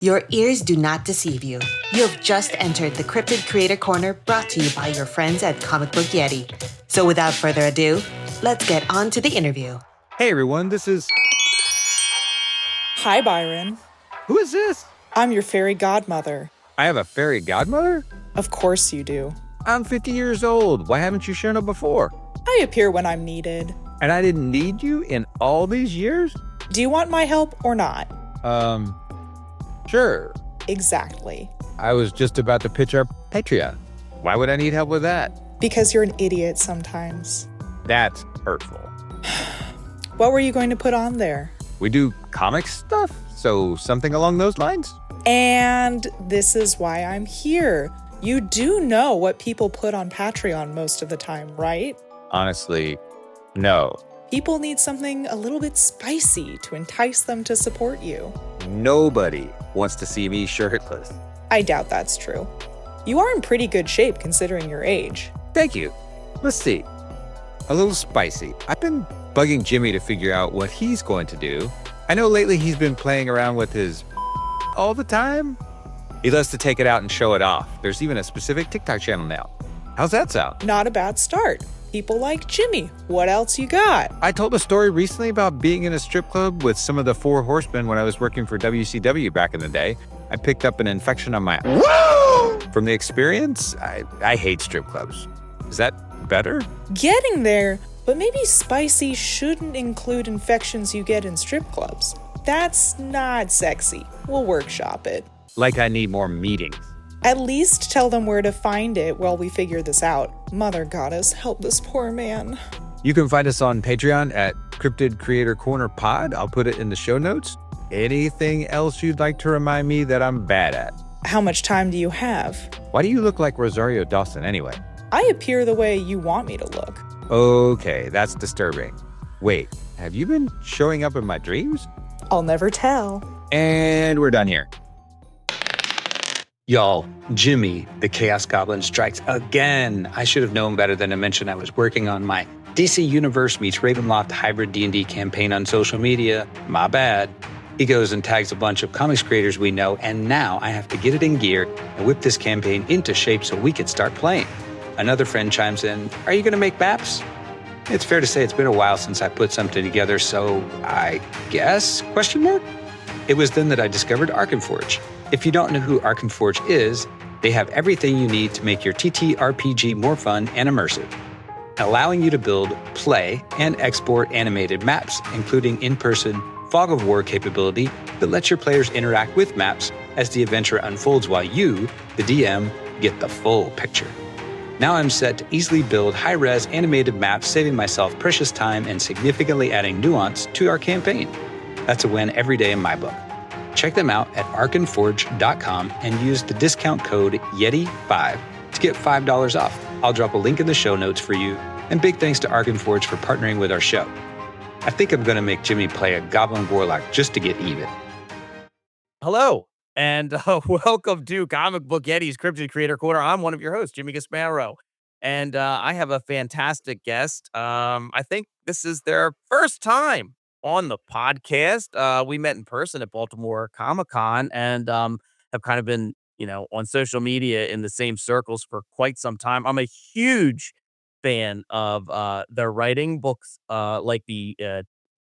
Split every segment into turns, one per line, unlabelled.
Your ears do not deceive you. You have just entered the Cryptid Creator Corner, brought to you by your friends at Comic Book Yeti. So without further ado, let's get on to the interview.
Hey everyone, this is...
Hi, Byron.
Who is this?
I'm your fairy godmother.
I have a fairy godmother?
Of course you do.
I'm 50 years old. Why haven't you shown up before?
I appear when I'm needed.
And I didn't need you in all these years?
Do you want my help or not?
Sure.
Exactly.
I was just about to pitch our Patreon. Why would I need help with that?
Because you're an idiot sometimes.
That's hurtful.
What were you going to put on there?
We do comic stuff, so something along those lines?
And this is why I'm here. You do know what people put on Patreon most of the time, right?
Honestly, no.
People need something a little bit spicy to entice them to support you.
Nobody wants to see me shirtless.
I doubt that's true. You are in pretty good shape considering your age.
Thank you. Let's see. A little spicy. I've been bugging Jimmy to figure out what he's going to do. I know lately he's been playing around with his all the time. He loves to take it out and show it off. There's even a specific TikTok channel now. How's that sound?
Not a bad start. People like Jimmy. What else you got?
I told a story recently about being in a strip club with some of the Four Horsemen when I was working for WCW back in the day. I picked up an infection on my... Woo! From the experience, I hate strip clubs. Is that better?
Getting there, but maybe spicy shouldn't include infections you get in strip clubs. That's not sexy. We'll workshop it.
Like I need more meetings.
At least tell them where to find it while we figure this out. Mother Goddess, help this poor man.
You can find us on Patreon at Cryptid Creator Corner Pod. I'll put it in the show notes. Anything else you'd like to remind me that I'm bad at?
How much time do you have?
Why do you look like Rosario Dawson anyway?
I appear the way you want me to look.
Okay, that's disturbing. Wait, have you been showing up in my dreams?
I'll never tell.
And we're done here.
Y'all, Jimmy, the Chaos Goblin, strikes again. I should have known better than to mention I was working on my DC Universe meets Ravenloft hybrid D&D campaign on social media. My bad. He goes and tags a bunch of comics creators we know, and now I have to get it in gear and whip this campaign into shape so we can start playing. Another friend chimes in, "Are you going to make maps?" It's fair to say it's been a while since I put something together, so I guess, question mark? It was then that I discovered Arkenforge. If you don't know who Arkenforge is, they have everything you need to make your TTRPG more fun and immersive, allowing you to build, play, and export animated maps, including in-person Fog of War capability that lets your players interact with maps as the adventure unfolds while you, the DM, get the full picture. Now I'm set to easily build high-res animated maps, saving myself precious time and significantly adding nuance to our campaign. That's a win every day in my book. Check them out at arkenforge.com and use the discount code YETI5 to get $5 off. I'll drop a link in the show notes for you, and big thanks to Arkenforge for partnering with our show. I think I'm going to make Jimmy play a Goblin Warlock just to get even.
Hello, and welcome to Comic Book Yeti's Cryptid Creator Corner. I'm one of your hosts, Jimmy Gasparro, and I have a fantastic guest. I think this is their first time on the podcast. We met in person at Baltimore Comic-Con and have kind of been, on social media in the same circles for quite some time. I'm a huge fan of their writing books, like the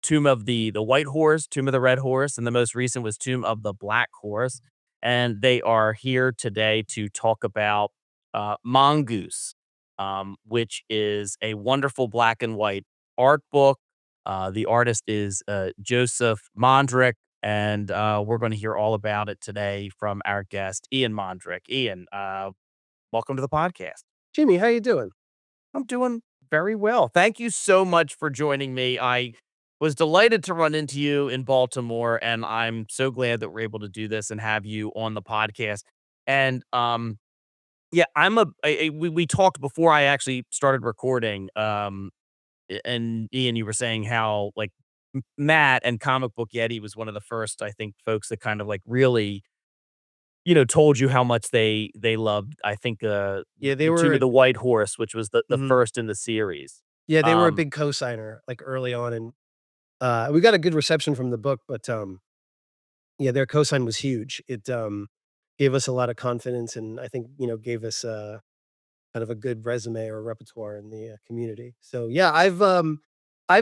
Tomb of the White Horse, Tomb of the Red Horse, and the most recent was Tomb of the Black Horse. And they are here today to talk about Mongoose, which is a wonderful black and white art book. The artist is Joseph Mondrick, and we're going to hear all about it today from our guest, Ian Mondrick. Ian, welcome to the podcast.
Jimmy, how you doing?
I'm doing very well. Thank you so much for joining me. I was delighted to run into you in Baltimore, and I'm so glad that we're able to do this and have you on the podcast. And yeah, we talked before I actually started recording. And Ian, you were saying how like Matt and Comic Book Yeti was one of the first, I think, folks that kind of like really, told you how much they loved. I think
Yeah, they
Tomb
were.
of the White Horse, which was the
Mhm.
first in the series.
Yeah, they were a
Um,
big co-signer like early on, and we got a good reception from the book. But Yeah, their cosign was huge. It, gave us a lot of confidence and I think, gave us, kind of a good resume or repertoire in the, community. So, yeah, I've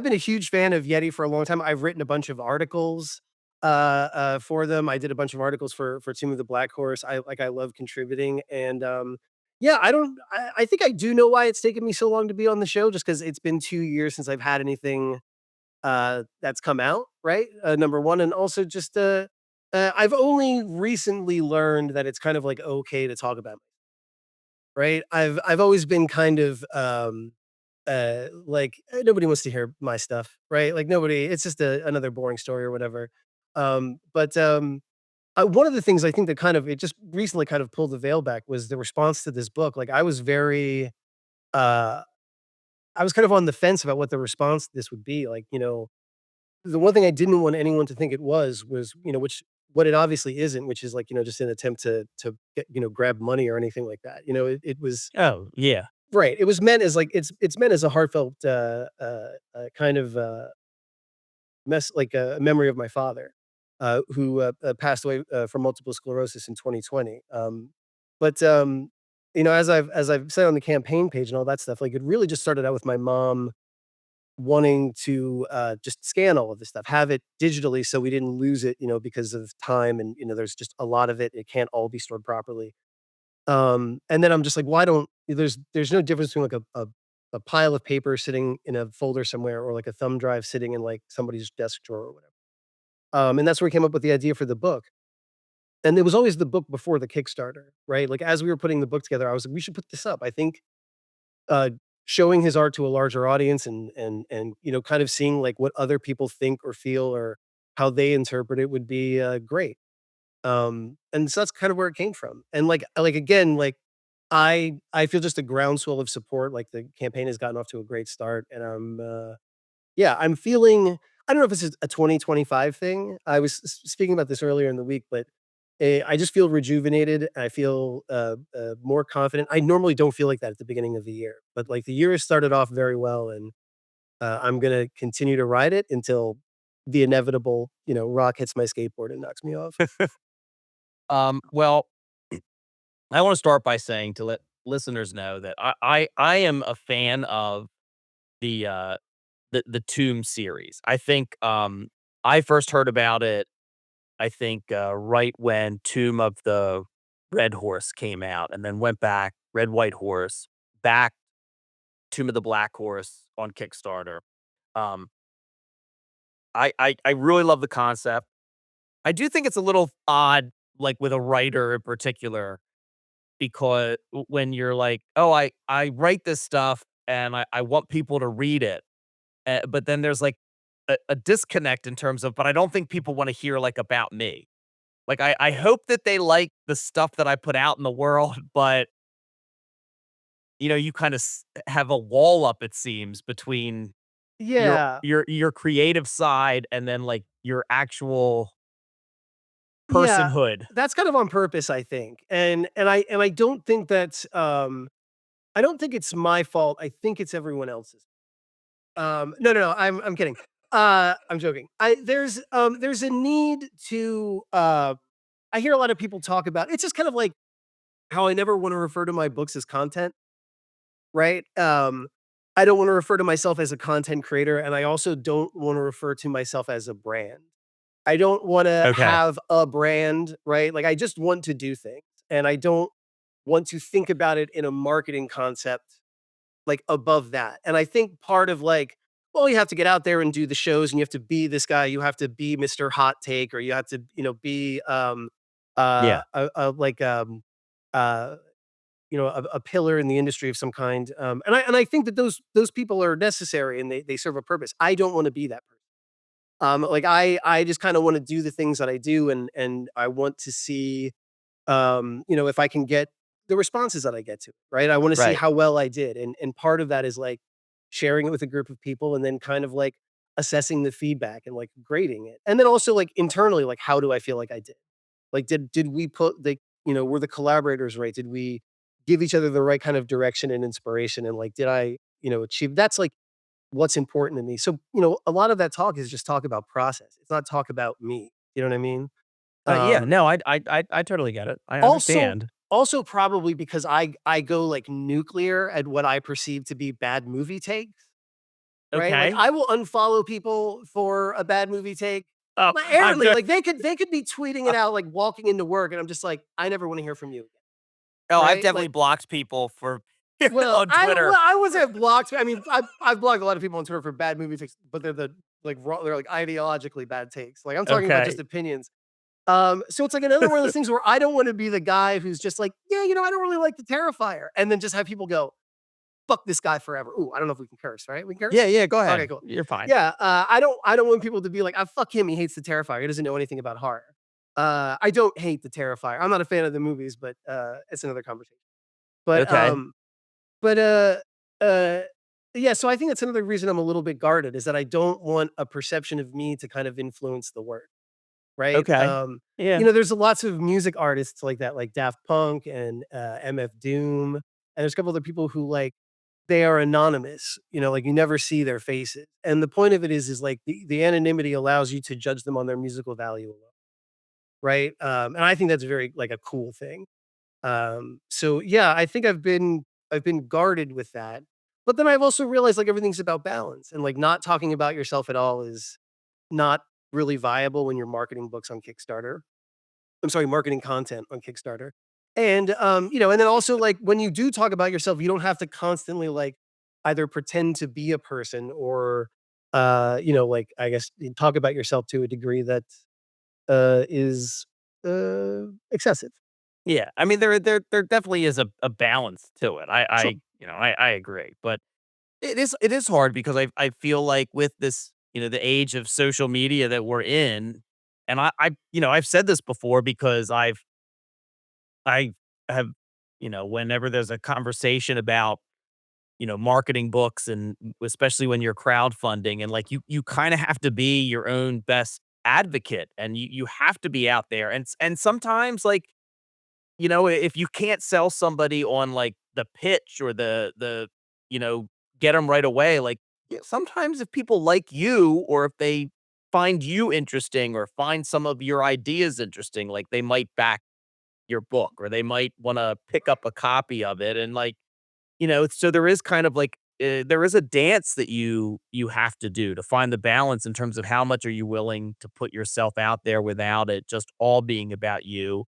been a huge fan of Yeti for a long time. I've written a bunch of articles, for them. I did a bunch of articles for Tomb of the Black Horse. I love contributing and, yeah, I think I do know why it's taken me so long to be on the show just because 'cause it's been 2 years since I've had anything that's come out, right? Number 1, and also just, I've only recently learned that it's kind of, like, okay to talk about, right? I've always been kind of, like, nobody wants to hear my stuff, right? Like, nobody it's just another boring story or whatever. But, one of the things I think that kind of it just recently kind of pulled the veil back was the response to this book. Like, uh I was kind of on the fence about what the response to this would be, like, the one thing I didn't want anyone to think it was, which what it obviously isn't, which is like, just an attempt to get, grab money or anything like that. It was
Oh, yeah.
right. It was meant as like it's meant as a heartfelt kind of like a memory of my father, who passed away from multiple sclerosis in 2020. But as I've said on the campaign page and all that stuff, like it really just started out with my mom wanting to, just scan all of this stuff, have it digitally so we didn't lose it, because of time and, there's just a lot of it. It can't all be stored properly. And then I'm just like, why don't there's no difference between like a pile of paper sitting in a folder somewhere or like a thumb drive sitting in like somebody's desk drawer or whatever. And that's where we came up with the idea for the book. And it was always the book before the Kickstarter, right? Like as we were putting the book together, I was like, we should put this up. I think uh, showing his art to a larger audience and kind of seeing like what other people think or feel or how they interpret it would be great. And so that's kind of where it came from. And like again, like I feel just a groundswell of support. Like the campaign has gotten off to a great start, and yeah, I'm feeling. I don't know if this is a 2025 thing. I was speaking about this earlier in the week, but I just feel rejuvenated. I feel more confident. I normally don't feel like that at the beginning of the year, but like the year has started off very well, and I'm gonna continue to ride it until the inevitable, rock hits my skateboard and knocks me off.
Well, I want to start by saying to let listeners know that I am a fan of the the Tomb series. I think I first heard about it. I think right when Tomb of the Red Horse came out, and then went back Red White Horse, back Tomb of the Black Horse on Kickstarter. Um, I really love the concept. I do think it's a little odd, like with a writer in particular, because when you're like, "Oh, I write this stuff and I want people to read it," but then there's like a disconnect in terms of, but I don't think people want to hear like about me. Like I hope that they like the stuff that I put out in the world, but you kind of have a wall up, it seems, between your
Yeah.
your creative side and then like your actual
Yeah,
personhood.
that's kind of on purpose, I think, and I don't think that's, I don't think it's my fault, I think it's everyone else's. No, I'm kidding. I'm joking. There's a need to, I hear a lot of people talk about it's just kind of like how I never wanna refer to my books as content, right? I don't wanna refer to myself as a content creator, and I also don't wanna refer to myself as a brand. I don't wanna
Okay.
have a brand, right? Like, I just want to do things, and I don't want to think about it in a marketing concept, like, above that, and I think part of, like, well, you have to get out there and do the shows, and you have to be this guy, you have to be Mr. Hot Take, or you have to, be,
Yeah.
like, uh, a pillar in the industry of some kind, and I think that those people are necessary, and they serve a purpose. I don't wanna be that person. Like, I just kinda wanna do the things that I do, and I want to see, if I can get the responses that I get to, right? I wanna see
Right.
how well I did, and part of that is, like, sharing it with a group of people and then kind of, like, assessing the feedback and, like, grading it. And then also, like, internally, like, how do I feel like I did? Like, did we put the were the collaborators right? Did we give each other the right kind of direction and inspiration? And, like, did I, achieve that's, like, what's important to me. So, a lot of that talk is just talk about process. It's not talk about me. You know what I mean?
Yeah,
Um,
no, I totally get it. I
also
understand.
also probably because I go, like, nuclear at what I perceive to be bad movie takes, right? Like,
Okay.
I will unfollow people for a bad movie take,
Oh,
like,
I'm
errantly,
just
like, they could be tweeting it out, like, walking into work, and I'm just like, "I never wanna hear from you again,"
oh, I've
right?
definitely
Like,
blocked people for
well,
on Twitter.
I wasn't blocked. I mean, I've blocked a lot of people on Twitter for bad movie takes, but they're they're like ideologically bad takes. Like I'm talking about just
Okay.
opinions. So it's like another one of those things where I don't want to be the guy who's just like, yeah, I don't really like the Terrifier, and then just have people go, fuck this guy forever. Ooh, I don't know if we can curse, right? We can
Yeah,
curse.
yeah, go
Okay,
ahead.
cool.
You're fine.
Yeah, I don't want people to be like, I fuck him. He hates the Terrifier. He doesn't know anything about horror. I don't hate the Terrifier. I'm not a fan of the movies, but it's another conversation. But
Okay.
but, uh, yeah, so I think that's another reason I'm a little bit guarded is that I don't want a perception of me to kind of influence the work, right?
Okay. Yeah.
There's lots of music artists like that, like Daft Punk and, MF Doom, and there's a couple other people who, like, they are anonymous, like, you never see their faces, and the point of it is, like, the anonymity allows you to judge them on their musical value alone, right? And I think that's very, like, a cool thing. So yeah, I think I've been guarded with that. But then I've also realized like everything's about balance and like not talking about yourself at all is not really viable when you're marketing books on Kickstarter. I'm sorry, marketing content on Kickstarter. And and then also like when you do talk about yourself, you don't have to constantly like either pretend to be a person or like I guess you talk about yourself to a degree that is excessive.
Yeah. I mean, there definitely is a balance to it.
Sure.
I agree. But it is hard because I feel like with this, the age of social media that we're in, and I've said this before because I have, whenever there's a conversation about, marketing books and especially when you're crowdfunding and like you kind of have to be your own best advocate and you have to be out there and sometimes like if you can't sell somebody on, like, the pitch or the get them right away, like, sometimes if people like you or if they find you interesting or find some of your ideas interesting, like, they might back your book or they might wanna pick up a copy of it, and, like, so there is kind of, like, there is a dance that you have to do to find the balance in terms of how much are you willing to put yourself out there without it just all being about you,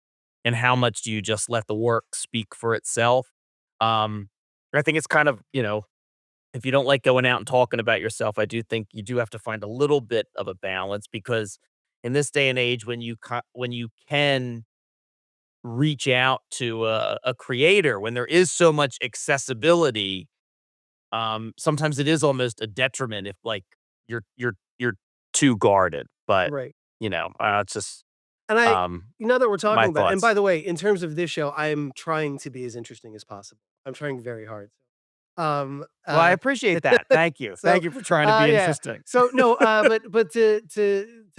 and how much do you just let the work speak for itself. Um, I think it's kind of, if you don't like going out and talking about yourself, I do think you do have to find a little bit of a balance because in this day and age when when you can reach out to a creator, when there is so much accessibility, sometimes it is almost a detriment if, like, you're too guarded, but,
Right.
it's just,
And
um,
that we're talking
my
about and
thoughts.
by the way, in terms of this show, I'm trying to be as interesting as possible. I'm trying very hard. Um,
Well, I
uh,
appreciate that. Thank you.
so,
Thank you for trying to be
yeah.
interesting.
So, no, but to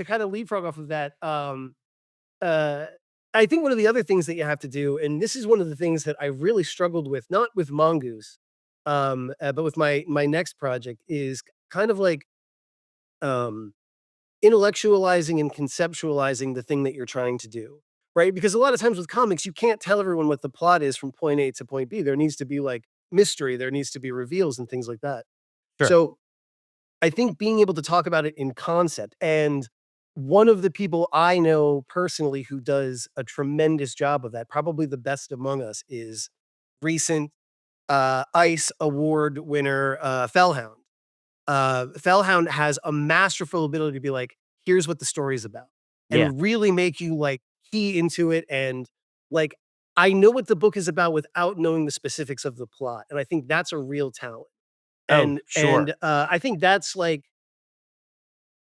kind of leapfrog off of that, uh, I think one of the other things that you have to do, and this is one of the things that I really struggled with, not with Mongoose, but with my next project is kind of like, um intellectualizing and conceptualizing the thing that you're trying to do, right? Because a lot of times with comics, you can't tell everyone what the plot is from point A to point B. There needs to be like mystery, there needs to be reveals and things like that.
Sure.
So I think being able to talk about it in concept and one of the people I know personally who does a tremendous job of that, probably the best among us, is recent ICE award winner Fellhound. Fellhound has a masterful ability to be like, "Here's what the story's about,"
Yeah.
and really make you, like, key into it and, like, I know what the book is about without knowing the specifics of the plot, and I think that's a real talent.
Oh,
And
sure.
I think that's, like,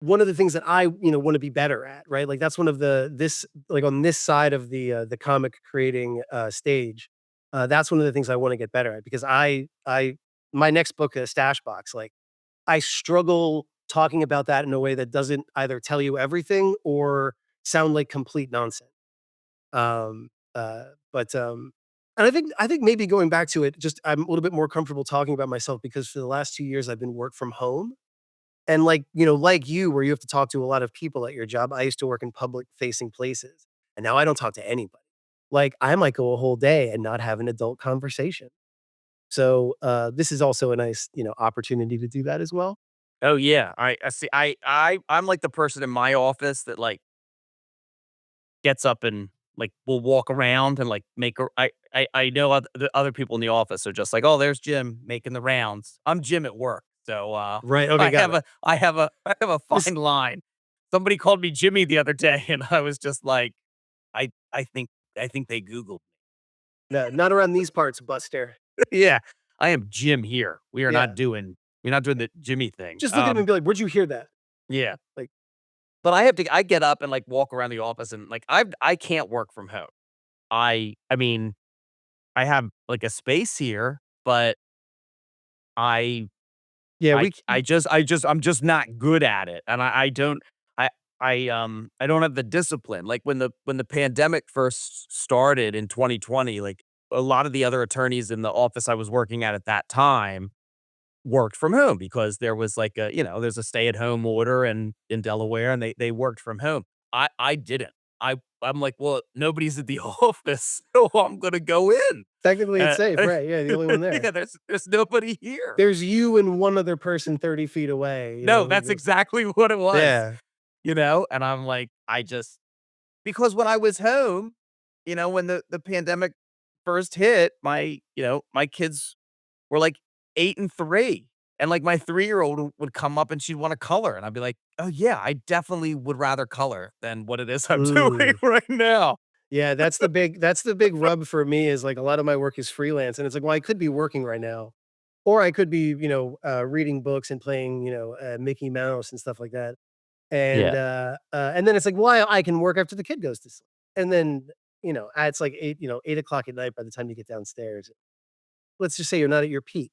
one of the things that I, wanna be better at, right? Like, that's one of on this side of the comic creating, stage, that's one of the things I wanna get better at because I my next book, Stash Box, like, I struggle talking about that in a way that doesn't either tell you everything or sound like complete nonsense. And I think maybe going back to it, just I'm a little bit more comfortable talking about myself because for the last 2 years I've been work from home. And like you, where you have to talk to a lot of people at your job, I used to work in public facing places. and now I don't talk to anybody. Like, I might go a whole day and not have an adult conversation. So, this is also a nice, opportunity to do that as well.
Oh, yeah. I see. I'm like the person in my office that, like, gets up and, like, will walk around and, like, make a I know the other people in the office are just like, "Oh, there's Jim making the rounds." I'm Jim at work. So,
Right, okay, got it.
I have a
This
fine line. Somebody called me Jimmy the other day, and I was just like, I I think I think they Googled.
No, not around these parts, Buster.
Yeah. I am Jim here.
Yeah.
We're not doing the Jimmy thing.
Just look at him and be like, "Where'd you hear that?"
Yeah.
Like,
But I get up and, like, walk around the office and, like, I can't work from home. I mean, I have, like, a space here, but I
yeah,
I'm just not good at it, and I don't I I don't have the discipline. Like, when the pandemic first started in 2020, like, a lot of the other attorneys in the office I was working at that time worked from home because there was like there's a stay-at-home order in Delaware, and they worked from home. I didn't. I'm like, "Well, nobody's at the office, so I'm gonna go in."
technically it's
Uh,
safe, right, yeah, the only one there.
yeah, there's nobody here.
There's you and one other person 30 feet away,
No, that's exactly what it was,
Yeah.
and I'm like, I just because when I was home, when the pandemic first hit, my kids were like 8 and 3, and, like, my 3-year-old would come up and she'd wanna color, and I'd be like, "Oh, yeah, I definitely would rather color than what it is I'm doing
Mm.
right now."
Yeah, that's the big rub for me is, like, a lot of my work is freelance, and it's like, well, I could be working right now, or I could be, reading books and playing, Mickey Mouse and stuff like that,
Yeah.
and then it's like, well, I can work after the kid goes to sleep, and then, it's like 8 o'clock at night by the time you get downstairs. Let's just say you're not at your peak.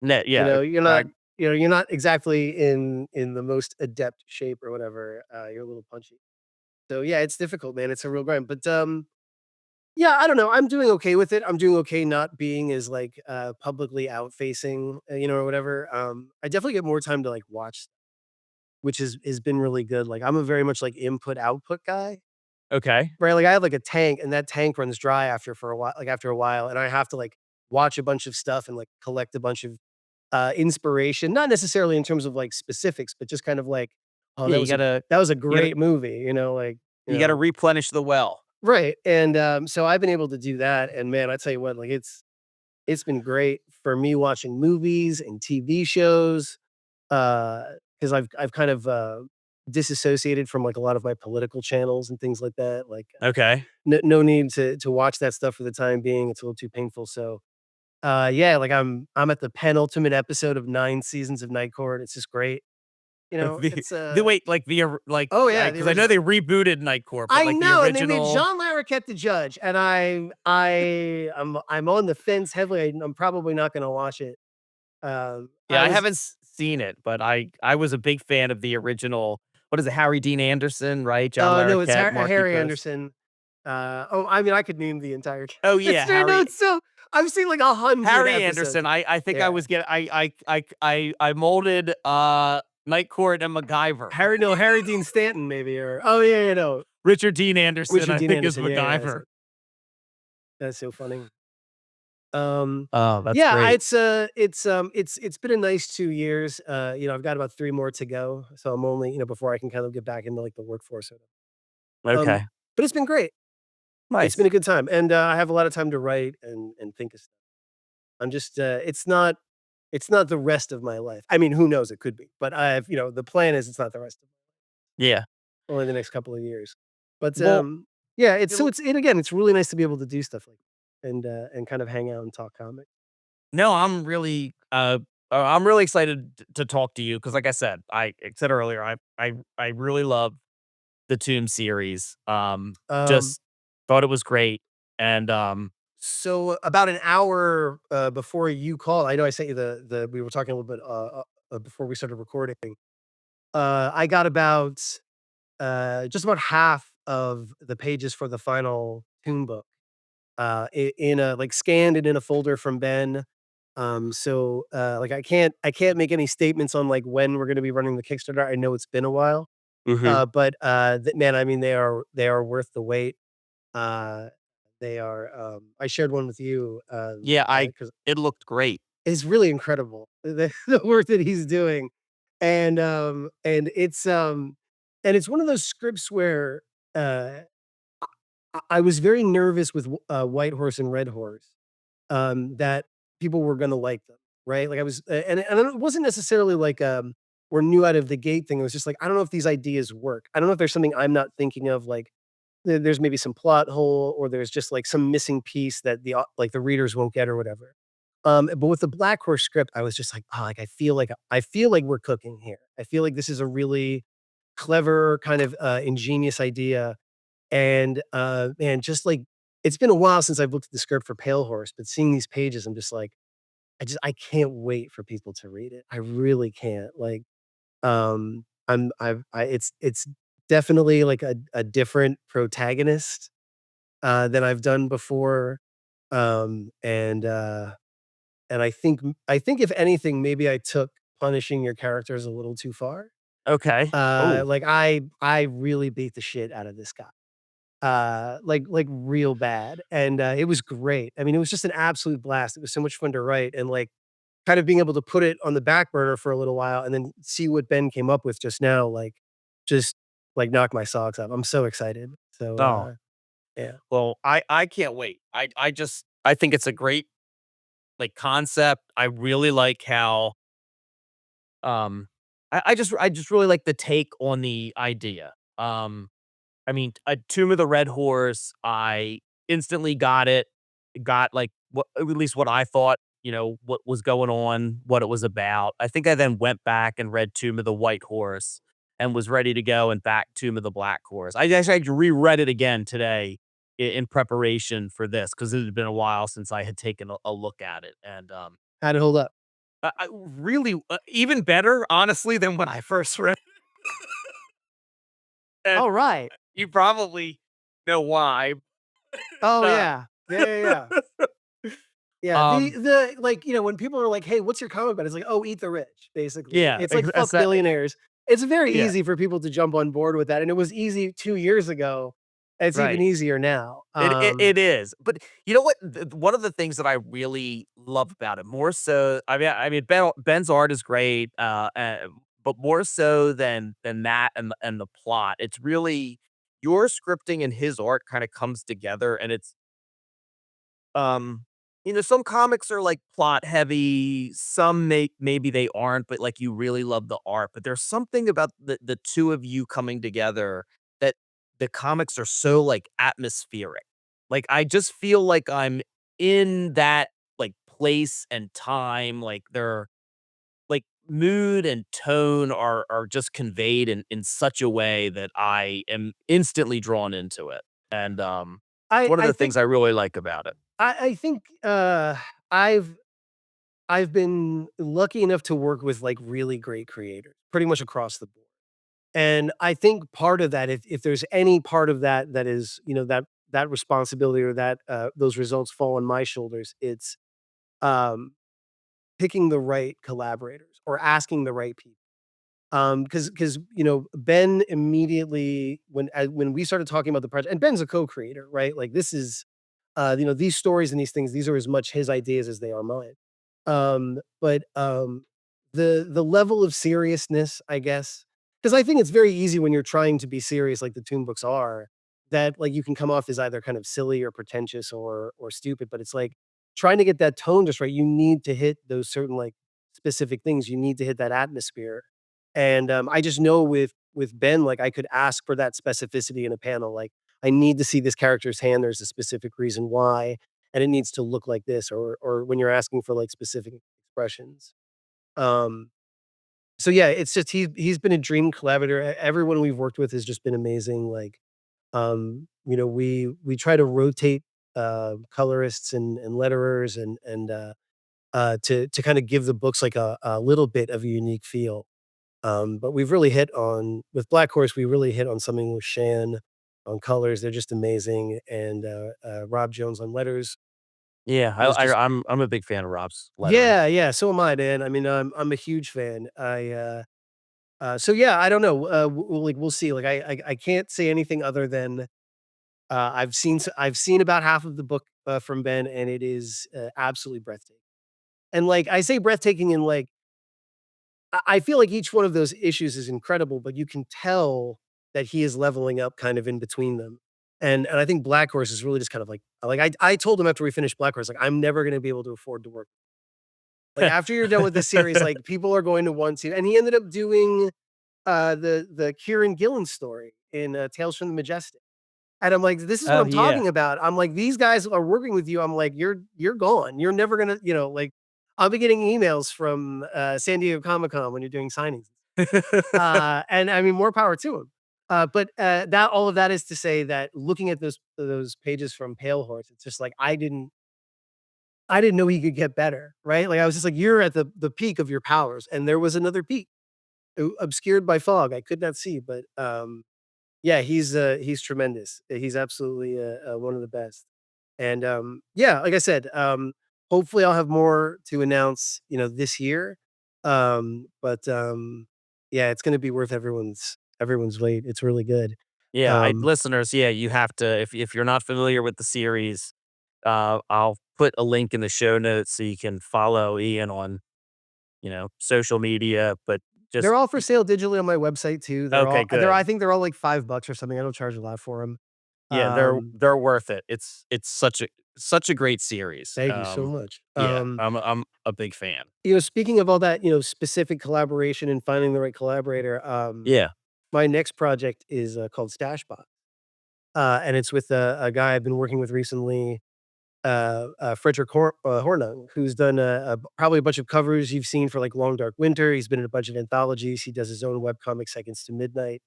You
Yeah,
know, you're
I
not you're not exactly in the most adept shape or whatever, you're a little punchy. So, yeah, it's difficult, man, it's a real grind, but, yeah, I don't know, I'm doing okay with it, I'm doing okay not being as, like, publicly out facing, or whatever, I definitely get more time to, like, watch, which has been really good, like, I'm a very much, like, input-output guy,
okay.
right? Like, I have, like, a tank, and that tank runs dry after a while, and I have to, like, watch a bunch of stuff and, like, collect a bunch of inspiration, not necessarily in terms of, like, specifics, but just kind of like, "Oh,
Yeah,
that was a
you gotta
great movie," like,
you gotta replenish the well.
right, and, so I've been able to do that, and man, I tell you what, like, it's been great for me watching movies and TV shows, because 'cause I've kind of, disassociated from, like, a lot of my political channels and things like that, like,
Okay.
no need to watch that stuff for the time being, it's a little too painful, so yeah, like I'm at the penultimate episode of 9 seasons of Night Court. It's just great.
The
It's
the wait, like, the or like,
oh yeah, the
because I know they
original.
rebooted Night Court, but,
I
like, the
know, and they made
original.
John Larroquette the judge, and I'm on the fence heavily. I'm probably not gonna watch it.
Yeah,
I
I
was
haven't seen it, but I was a big fan of the original. What is it? Harry Dean Anderson, right? John
no, it's
Larroquette, Mark
Harry
Duplass.
Anderson. I mean, I could name the entire
Oh,
cast.
yeah,
No,
Harry
it's so I've seen like 100
Harry
episodes.
Anderson. I think I
Yeah.
was getting I molded, Night Court and MacGyver.
Harry Dean Stanton maybe, or oh, yeah, no.
Richard Dean Anderson,
Richard
I
Dean
think, is
Anderson. Yeah, yeah,
MacGyver.
that's so funny. Um,
Oh, that's
yeah,
great.
it's been a nice 2 years. I've got about 3 more to go, so I'm only, before I can kind of get back into, like, the workforce.
Okay.
But it's been great. It's been
Nice.
a good time, and, I have a lot of time to write and think of stuff. I'm just, it's not the rest of my life. I mean, who knows? It could be, but the plan is it's not the rest of
Yeah.
only the next couple of years. But,
Well,
yeah, it's so
it'll
it's really nice to be able to do stuff like that and kind of hang out and talk comic.
no, I'm really excited to talk to you because, like I said, I said earlier, I really love the Tomb series.
Um
Just thought it was great, and,
So about an hour, before you called, I know I sent you the we were talking a little bit, before we started recording. I got about, just about half of the pages for the final Toon book, in a like, scanned and in a folder from Ben. Like, I can't make any statements on, like, when we're gonna be running the Kickstarter. I know it's been a while,
mhm.
but, man, I mean, they are worth the wait. Uh, they are, I shared one with you,
Yeah, I
'cause
it looked great.
it's really incredible, the work that he's doing, and it's one of those scripts where, uh, I was very nervous with White Horse and Red Horse, that people were gonna like them, right? Like, I was and it wasn't necessarily like, we're new out of the gate thing, it was just like, I don't know if these ideas work. I don't know if there's something I'm not thinking of, like, there's maybe some plot hole or there's just, like, some missing piece that like, the readers won't get or whatever. But with the Black Horse script, I was just like, "Oh, like, I feel like we're cooking here. I feel like this is a really clever, kind of, ingenious idea." And, man, just, like, it's been a while since I've looked at the script for Pale Horse, but seeing these pages, I'm just like, I can't wait for people to read it. I really can't. Like, it's definitely like a different protagonist, than I've done before. Um, and, uh, and I think if anything, maybe I took punishing your characters a little too far.
Okay. Oh,
Like, I really beat the shit out of this guy. Like real bad, and, it was great. I mean, it was just an absolute blast. It was so much fun to write, and, like, kind of being able to put it on the back burner for a little while and then see what Ben came up with just now, like, just, like, knocked my socks off. I'm so excited. So,
oh.
yeah.
Well, I can't wait. I think it's a great, like, concept. I really like how, um I just really like the take on the idea. I mean, a Tomb of the Red Horse, I instantly got it. Got, like, what at least what I thought, what was going on, what it was about. I think I then went back and read Tomb of the White Horse and was ready to go and back Tomb of the Black Horse. I actually reread it again today in preparation for this because it had been a while since I had taken a look at it, and,
How'd it hold up?
I really even better, honestly, than when I first read it.
Oh, right.
You probably know why.
Oh,
Uh,
yeah. Yeah, yeah, yeah. Yeah,
um,
like, when people are like, "Hey, what's your comment about?" It's like, "Oh, eat the rich," basically.
yeah,
It's like,
that's
"Fuck
that.
billionaires." It's very
Yeah,
easy for people to jump on board with that, and it was easy 2 years ago. It's even
right.
easier now.
It is, but you know what? One of the things that I really love about it, more so, I mean, Ben's art is great, but more so than that and the plot, it's really your scripting and his art kind of comes together, and it's Um, some comics are, like, plot heavy, some maybe they aren't, but, like, you really love the art, but there's something about the 2 of you coming together that the comics are so, like, atmospheric. Like, I just feel like I'm in that, like, place and time, like, like, mood and tone are just conveyed in such a way that I am instantly drawn into it, and, it's
I
one of
I
the
think
things I really like about it.
I think, I've I've been lucky enough to work with, like, really great creators pretty much across the board. And I think part of that, if there's any part of that that is, that responsibility or that, those results fall on my shoulders, it's, um, picking the right collaborators or asking the right people. Because Ben immediately when we started talking about the project, and Ben's a co-creator, right? Like, this is, these stories and these things, these are as much his ideas as they are mine. But the level of seriousness, I guess, because I think it's very easy when you're trying to be serious like the Toon books are, that, like, you can come off as either kind of silly or pretentious or stupid, but it's like trying to get that tone just right, you need to hit those certain, like, specific things, you need to hit that atmosphere, and, I just know with Ben, like, I could ask for that specificity in a panel, like, I need to see this character's hand, there's a specific reason why, and it needs to look like this, or when you're asking for, like, specific expressions. Um, so yeah, it's just he's been a dream collaborator. Everyone we've worked with has just been amazing. Like, we try to rotate colorists and letterers and to kind of give the books like a little bit of a unique feel. But we've really hit on with Black Horse, we really hit on something with Shan on colors. They're just amazing, and Rob Jones on letters
Yeah,
was just
I'm a big fan of Rob's lettering.
yeah, yeah. So am I, man. I mean, I'm a huge fan. So yeah, I don't know. Like, we'll see. Like, I can't say anything other than I've seen about half of the book from Ben, and it is absolutely breathtaking. And like I say, breathtaking in like I feel like each one of those issues is incredible, but you can tell that he is leveling up kind of in between them. And I think Black Horse is really just kind of like I told him after we finished Black Horse, like, I'm never gonna be able to afford to work. Like after you're done with the series, like people are going to want to. And he ended up doing the Kieran Gillen story in Tales from the Majestic. And I'm like, this is what
Oh,
I'm
yeah.
talking about. I'm like, these guys are working with you. I'm like, you're gone. You're never gonna, like I'll be getting emails from San Diego Comic-Con when you're doing signings. And I mean, more power to him. But that all of that is to say that looking at those pages from Pale Horse, it's just like I didn't know he could get better, right? Like I was just like, you're at the peak of your powers, and there was another peak obscured by fog. I could not see, but yeah, he's tremendous. He's absolutely one of the best. And yeah, like I said, hopefully I'll have more to announce, this year. But yeah, it's going to be worth everyone's wait. It's really good.
Yeah,
Um,
listeners, yeah, you have to if you're not familiar with the series, I'll put a link in the show notes so you can follow Ian on, social media, but just
they're all for sale digitally on my website too.
okay,
I
good.
think they're all like $5 or something. I don't charge a lot for them.
Yeah, they're worth it. It's such a great series.
Thank you so much.
Yeah, I'm a big fan.
Speaking of all that, specific collaboration and finding the right collaborator,
Yeah.
my next project is called Stashbot. And it's with a guy I've been working with recently, Frederick Hornung, who's done probably a bunch of covers you've seen for like Long Dark Winter. He's been in a bunch of anthologies. He does his own webcomic, Seconds to Midnight.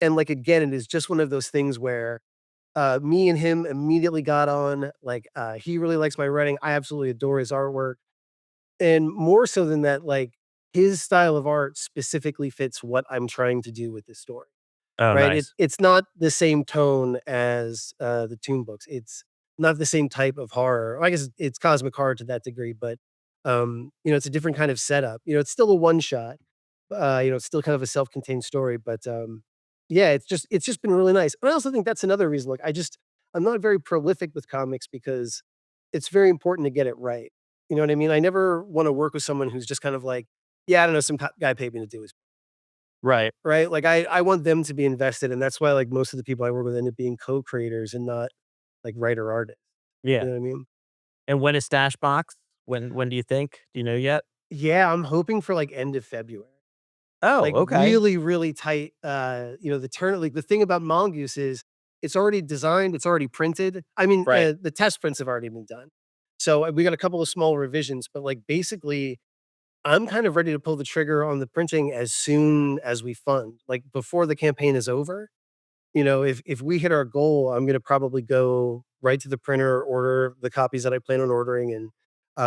And like, again, it is just one of those things where me and him immediately got on. Like, he really likes my writing. I absolutely adore his artwork. And more so than that, like, his style of art specifically fits what I'm trying to do with this story.
Oh,
Right?
nice.
It's not the same tone as, the Toon books. It's not the same type of horror. I guess it's cosmic horror to that degree, but, it's a different kind of setup. It's still a one shot. It's still kind of a self-contained story, but, yeah, it's just been really nice. And I also think that's another reason, like, I'm not very prolific with comics because it's very important to get it right. You know what I mean? I never wanna work with someone who's just kind of like, "Yeah, I don't know, some guy paid me to do his."
Right.
Right? Like, I want them to be invested, and that's why, like, most of the people I work with end up being co-creators and not, like, writer artists.
Yeah.
You know what I mean?
And when is Stash Box? When do you think? Do you know yet?
Yeah, I'm hoping for, like, end of February.
Oh,
Like,
okay.
really, really tight, the thing about Mongoose is it's already designed, it's already printed. I mean,
Right.
the test prints have already been done. So, we got a couple of small revisions, but, like, basically, I'm kind of ready to pull the trigger on the printing as soon as we fund, like, before the campaign is over. If we hit our goal, I'm gonna probably go right to the printer, order the copies that I plan on ordering, and,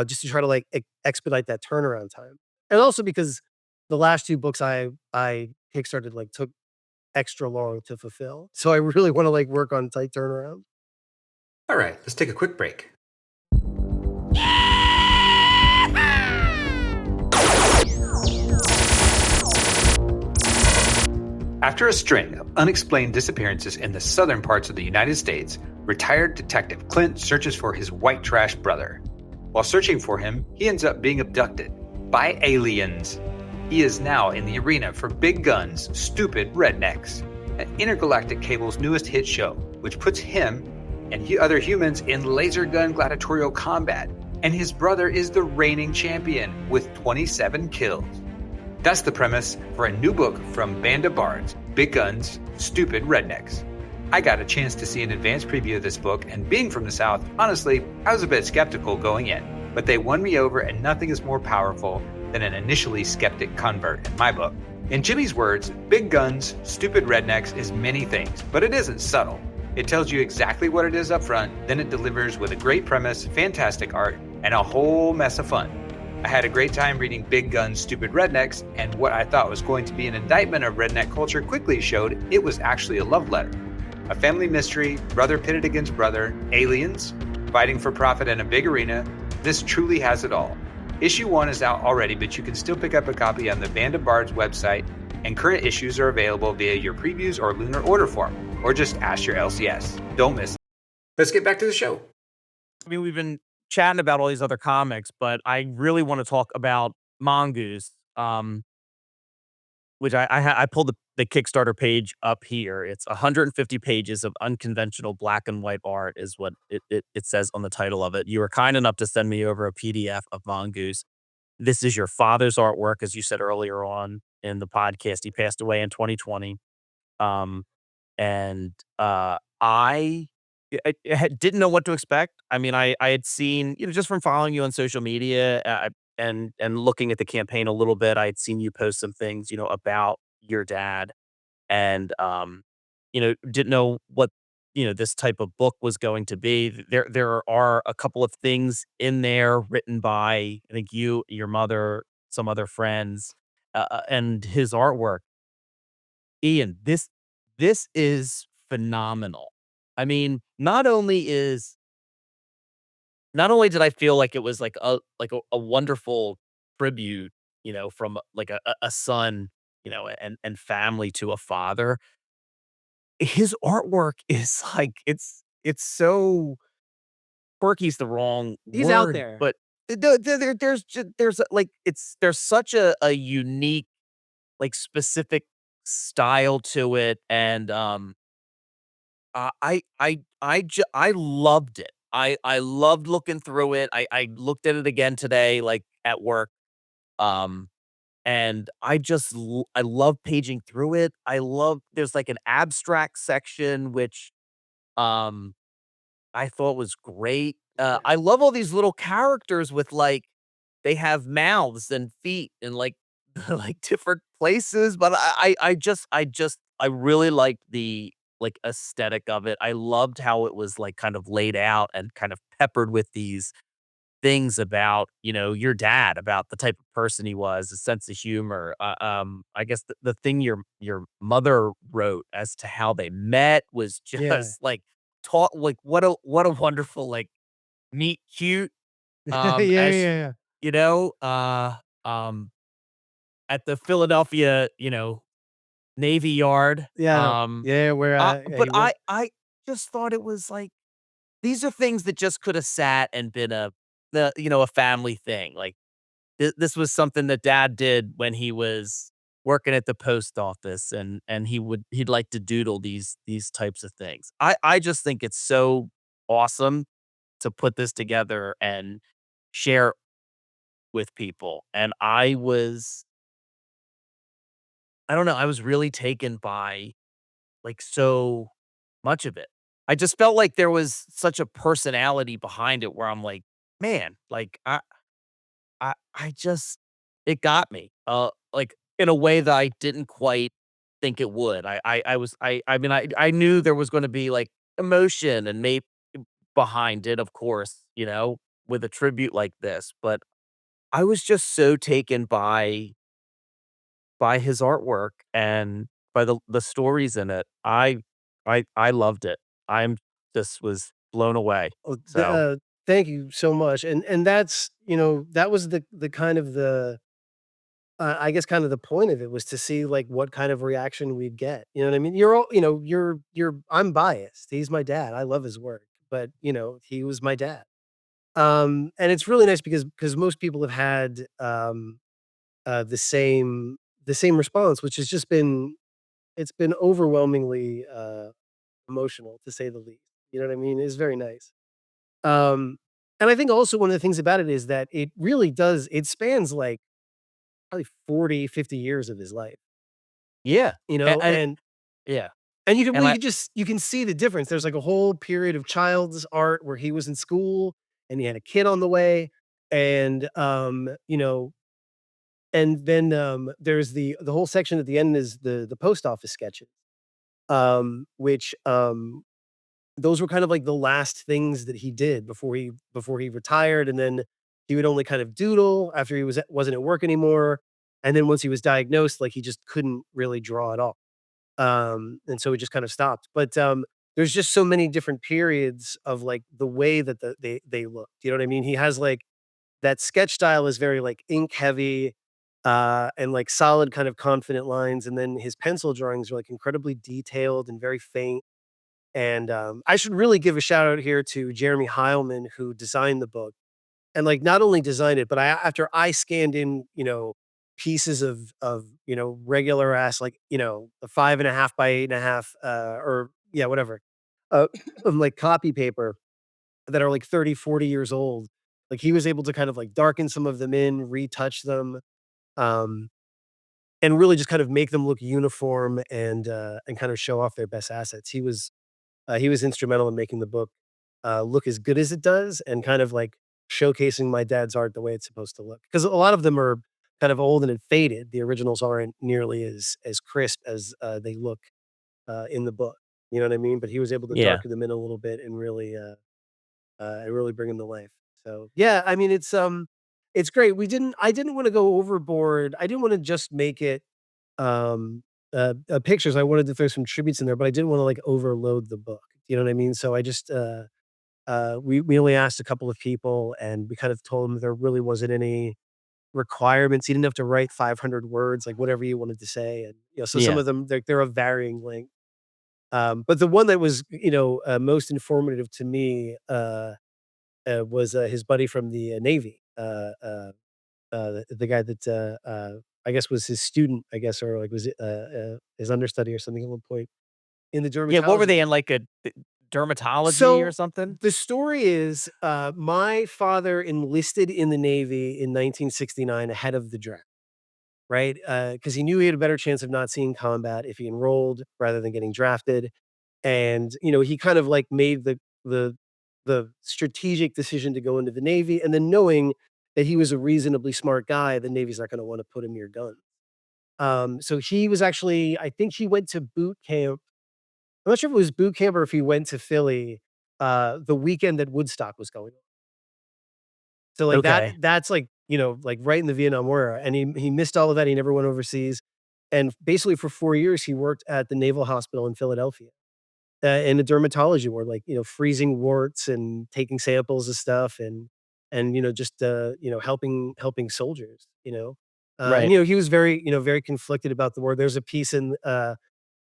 just to try to, like, expedite that turnaround time. And also because the last 2 books I kickstarted, like, took extra long to fulfill. So I really wanna, like, work on tight turnaround.
All right, let's take a quick break. After a string of unexplained disappearances in the southern parts of the United States, retired detective Clint searches for his white trash brother. While searching for him, he ends up being abducted by aliens. He is now in the arena for Big Guns, Stupid Rednecks, an Intergalactic Cable's newest hit show, which puts him and other humans in laser gun gladiatorial combat, and his brother is the reigning champion with 27 kills. That's the premise for a new book from Band of Bards, Big Guns, Stupid Rednecks. I got a chance to see an advanced preview of this book, and being from the South, honestly, I was a bit skeptical going in, but they won me over, and nothing is more powerful than an initially skeptic convert in my book. In Jimmy's words, Big Guns, Stupid Rednecks is many things, but it isn't subtle. It tells you exactly what it is up front, then it delivers with a great premise, fantastic art, and a whole mess of fun. I had a great time reading Big Guns, Stupid Rednecks, and what I thought was going to be an indictment of redneck culture quickly showed it was actually a love letter. A family mystery, brother pitted against brother, aliens, fighting for profit in a big arena. This truly has it all. Issue 1 is out already, but you can still pick up a copy on the Band of Bards website, and current issues are available via your previews or lunar order form. or just ask your LCS. Don't miss it. Let's get back to the show.
I mean, we've been chatting about all these other comics, but I really want to talk about Mongoose, which I pulled the Kickstarter page up here. It's 150 pages of unconventional black and white art is what it says on the title of it. You were kind enough to send me over a PDF of Mongoose. This is your father's artwork, as you said earlier on in the podcast. He passed away in 2020. Um, and I didn't know what to expect. I mean, I had seen, just from following you on social media, and looking at the campaign a little bit, I had seen you post some things, about your dad, and didn't know what this type of book was going to be. There are a couple of things in there written by, I think, you, your mother, some other friends, and his artwork. Ian, this is phenomenal. I mean, not only did I feel like it was like a wonderful tribute, from like a son, and family to a father. His artwork is like it's so quirky is the wrong
He's out
word,
there.
but there's such a unique, like, specific style to it, and I loved it. I loved looking through it. I looked at it again today, like, at work, um, and I love paging through it. I love there's, like, an abstract section, which, um, I thought was great. I love all these little characters with, like, they have mouths and feet and, like, like, different places, but I really liked the, like, aesthetic of it. I loved how it was, like, kind of laid out and kind of peppered with these things about, your dad, about the type of person he was, a sense of humor. I guess the thing your mother wrote as to how they met was
Yeah.
just, like, taught like, what a wonderful, like, meet cute,
Yeah, yeah,
as
yeah.
you know, uh, um, at the Philadelphia, Navy Yard.
Yeah, yeah, where, yeah,
But
he worked.
I just thought it was like, these are things that just coulda sat and been a family thing. Like, this was something that dad did when he was working at the post office, and he'd like to doodle these types of things. I just think it's so awesome to put this together and share with people, and I don't know, I was really taken by, like, so much of it. I just felt like there was such a personality behind it where I'm like, "Man," like, I just it got me, like, in a way that I didn't quite think it would. I was I mean, I knew there was gonna be, like, emotion and maybe behind it, of course, with a tribute like this, but I was just so taken by his artwork and by the stories in it. I loved it. I'm just was blown away.
Oh,
So,
thank you so much, and that's, that was the kind of I guess kind of the point of it was to see, like, what kind of reaction we'd get, you know what I mean? You're all you're I'm biased, he's my dad, I love his work, but, he was my dad. And it's really nice because most people have had, the same response, which has just been it's been overwhelmingly, emotional, to say the least, you know what I mean? It's very nice. Um, and I think also one of the things about it is that it really does it spans, like, probably 40, 50 years of his life,
yeah.
you
And
know,
and
and
yeah.
and you can
And
well,
I
you can see the difference. There's, like, a whole period of child's art where he was in school, and he had a kid on the way, and, and then, there's the whole section at the end is the post office sketches, which, those were kind of like the last things that he did before he retired, and then he would only kind of doodle after he wasn't at work anymore, and then once he was diagnosed, like, he just couldn't really draw at all. And so he just kind of stopped, but, there's just so many different periods of, like, the way that they looked, you know what I mean? He has, like, that sketch style is very, like, ink heavy, and like solid kind of confident lines. And then his pencil drawings are like incredibly detailed and very faint. And I should really give a shout out here to Jeremy Heiman, who designed the book. And like not only designed it, but after I scanned in, pieces of regular ass, like, a 5.5 by 8.5, or yeah, whatever, uh, of like copy paper that are like 30, 40 years old. Like he was able to kind of like darken some of them in, retouch them, um, and really just kind of make them look uniform and kind of show off their best assets. He was instrumental in making the book look as good as it does, and kind of like showcasing my dad's art the way it's supposed to look. Because a lot of them are kind of old and it faded. The originals aren't nearly as crisp as they look in the book. You know what I mean? But he was able to
Yeah.
darken them in a little bit and really bring them to life. So yeah, I mean it's great. I didn't want to go overboard. I didn't want to just make it um pictures. I wanted to throw some tributes in there, but I didn't want to like overload the book. You know what I mean? So I just we only asked a couple of people, and we kind of told them there really wasn't any requirements. You didn't have to write 500 words, like whatever you wanted to say. And so some
Yeah.
of them they're of varying length. But the one that was most informative to me was his buddy from the Navy, the guy that I guess was his student, I guess, or like was it his understudy or something at one point in the
Yeah, what were
dermatology.
they in, like, a dermatology or
So
something?
the story is, my father enlisted in the Navy in 1969 ahead of the draft, right? Because he knew he had a better chance of not seeing combat if he enrolled rather than getting drafted. And, he kind of like made the the strategic decision to go into the Navy, and then knowing that he was a reasonably smart guy, the Navy's not gonna wanna put him near guns. So he was actually I think he went to boot camp. I'm not sure if it was boot camp or if he went to Philly, the weekend that Woodstock was going on. So, like,
Okay.
that's, like, like, right in the Vietnam War, and he missed all of that, he never went overseas, and basically for 4 years, he worked at the Naval Hospital in Philadelphia, in a dermatology ward, like, freezing warts and taking samples of stuff and, just, helping soldiers, and,
Right.
he was very, very conflicted about the war. There's a piece in,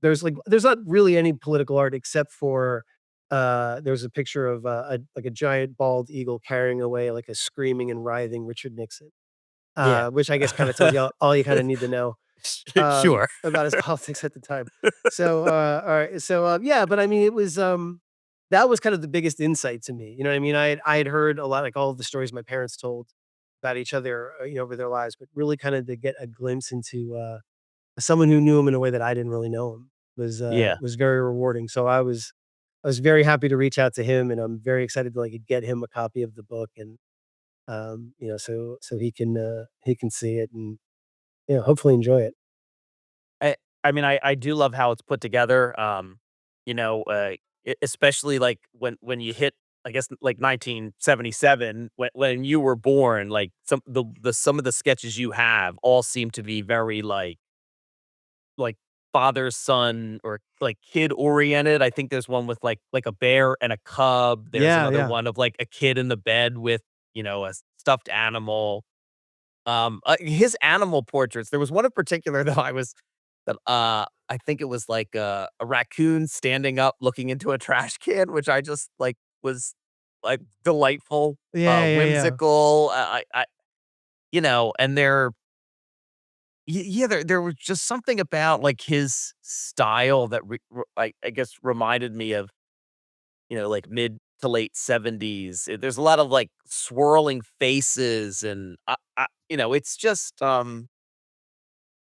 there's not really any political art except for, there's a picture of, a giant bald eagle carrying away, like, a screaming and writhing Richard Nixon,
Yeah.
which I guess kinda tells you all you kinda need to know,
Sure.
about his politics at the time. So, alright, so, yeah, but I mean, it was, that was kind of the biggest insight to me, you know what I mean? I had heard a lot, like, all of the stories my parents told about each other, over their lives, but really kinda to get a glimpse into, someone who knew him in a way that I didn't really know him
Yeah.
was very rewarding. So I was very happy to reach out to him, and I'm very excited to, like, get him a copy of the book and, so he can see it and, hopefully enjoy it.
I I mean, I do love how it's put together, especially, like, when you hit, I guess, like, 1977, when you were born, like, some of the sketches you have all seem to be very, like, father, son, or, like, kid-oriented. I think there's one with, like, a bear and a cub. There's
Yeah,
another
yeah.
one of, like, a kid in the bed with, a stuffed animal. His animal portraits, there was one in particular I think it was like a raccoon standing up looking into a trash can, which I just like was like delightful,
Yeah, yeah, yeah.
whimsical. And yeah, there was just something about like his style that I guess reminded me of, like mid to late 70s. There's a lot of like swirling faces and it's just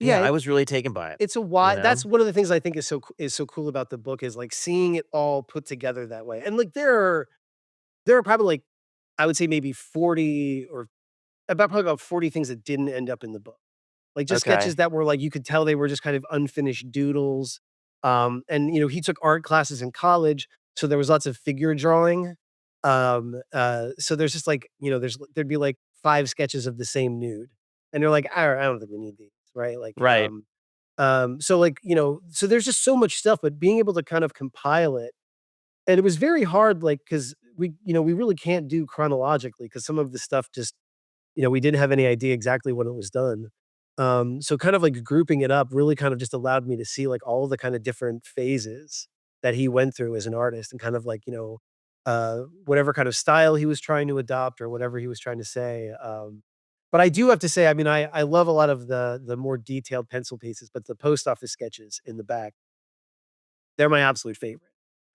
Yeah,
yeah, I was really taken by it,
it's a
you
wide
know?
that's one of the things I think is so cool about the book is, like, seeing it all put together that way, and, like, there are probably, like, I would say maybe 40 or probably about 40 things that didn't end up in the book. Like, just sketches
Okay.
that were, like, you could tell they were just kind of unfinished doodles, and, he took art classes in college, so there was lots of figure drawing, so there's just, like, there'd be, like, 5 sketches of the same nude, and you're like, I don't think we need these," right? Like,
Right.
so, like, so there's just so much stuff, but being able to kind of compile it, and it was very hard, like, because we really can't do chronologically because some of the stuff just we didn't have any idea exactly when it was done. So kind of like grouping it up really kind of just allowed me to see like all the kind of different phases that he went through as an artist and kind of like, whatever kind of style he was trying to adopt or whatever he was trying to say. But I do have to say, I mean, I love a lot of the more detailed pencil pieces, but the post office sketches in the back, they're my absolute favorite.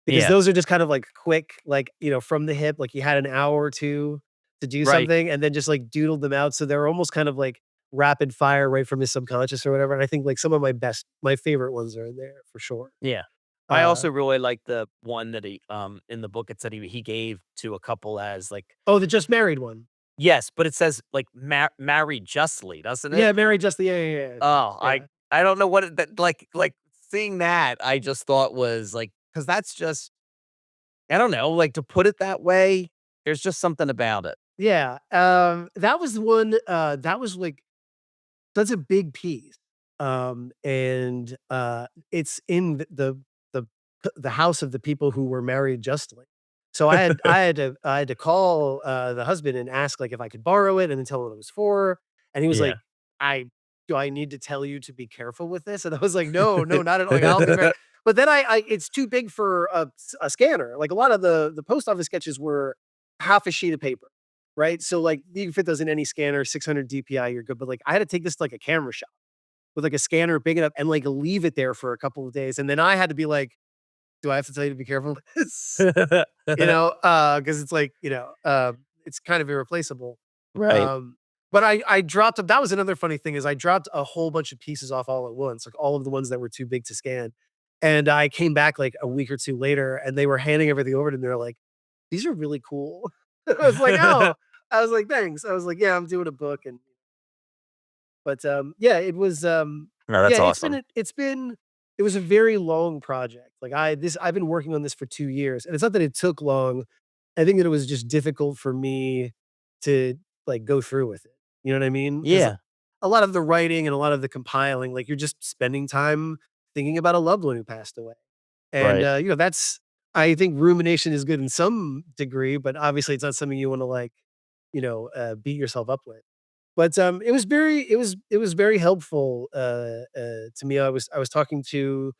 Because
Yeah.
those are just kind of like quick, like, from the hip, like he had an hour or 2 to do
Right.
something and then just like doodled them out. So they're almost kind of like rapid fire right from his subconscious or whatever. And I think like some of my favorite ones are in there for sure.
Yeah. I
Uh,
also really like the one that he, in the book, it said he gave to a couple as like
oh, the just married one.
yes, but it says like married justly, doesn't it?
Yeah, married just the yeah.
Oh,
Yeah.
I don't know what it, that like seeing that I just thought was like because that's just I don't know like to put it that way. There's just something about it.
Yeah. That was the one that was like that's a big piece. And it's in the the house of the people who were married justly. So I had to call the husband and ask like if I could borrow it and then tell him what it was for. And he was
Yeah.
like, do I need to tell you to be careful with this? And I was like, no, no, not at all. Like, I'll be very but then it's too big for a scanner. Like a lot of the post office sketches were half a sheet of paper. Right? So, like, you can fit those in any scanner, 600 DPI, you're good, but, like, I had to take this to, like, a camera shop with, like, a scanner big enough and, like, leave it there for a couple of days, and then I had to be like, "Do I have to tell you to be careful with this?" Because it's like, it's kind of irreplaceable.
Right.
Um, but I dropped that was another funny thing is I dropped a whole bunch of pieces off all at once, like, all of the ones that were too big to scan, and I came back, like, a week or 2 later, and they were handing everything over to me, they're like, "These are really cool." I was like, "Oh." I was like, "Thanks." I was like, "Yeah, I'm doing a book," and but, yeah, it was,
No,
yeah,
that's awesome.
it was a very long project. Like, I've been working on this for 2 years, and it's not that it took long. I think that it was just difficult for me to, like, go through with it. You know what I mean? Because
Yeah.
a lot of the writing and a lot of the compiling, like, you're just spending time thinking about a loved one who passed away. And,
Right.
that's I think rumination is good in some degree, but obviously it's not something you wanna, like, beat yourself up with. But, it was very helpful, to me. I was talking to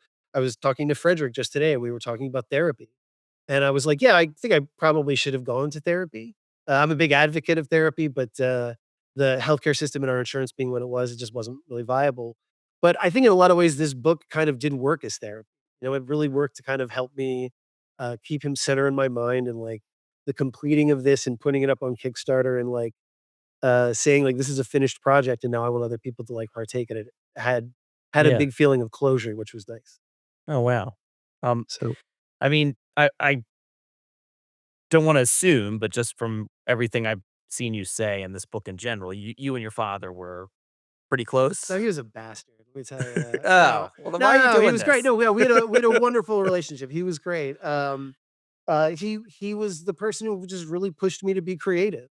Frederick just today, and we were talking about therapy. And I was like, "Yeah, I think I probably should have gone to therapy." I'm a big advocate of therapy, but, the healthcare system and our insurance being what it was, it just wasn't really viable. But I think in a lot of ways, this book kind of did work as therapy. It really worked to kind of help me, keep him center in my mind and, like, the completing of this and putting it up on Kickstarter and, like, saying, like, "This is a finished project, and now I want other people to, like, partake in it." Had a
Yeah.
big feeling of closure, which was nice.
Oh wow. Um,
So
I mean, I don't want to assume, but just from everything I've seen you say in this book in general, you and your father were pretty
no,
close.
he was a bastard, let me tell you. No.
Oh, well, then
No,
why are
no,
you
no, he
doing
was great.
this?
No, we had a wonderful relationship. He was great. He was the person who just really pushed me to be creative.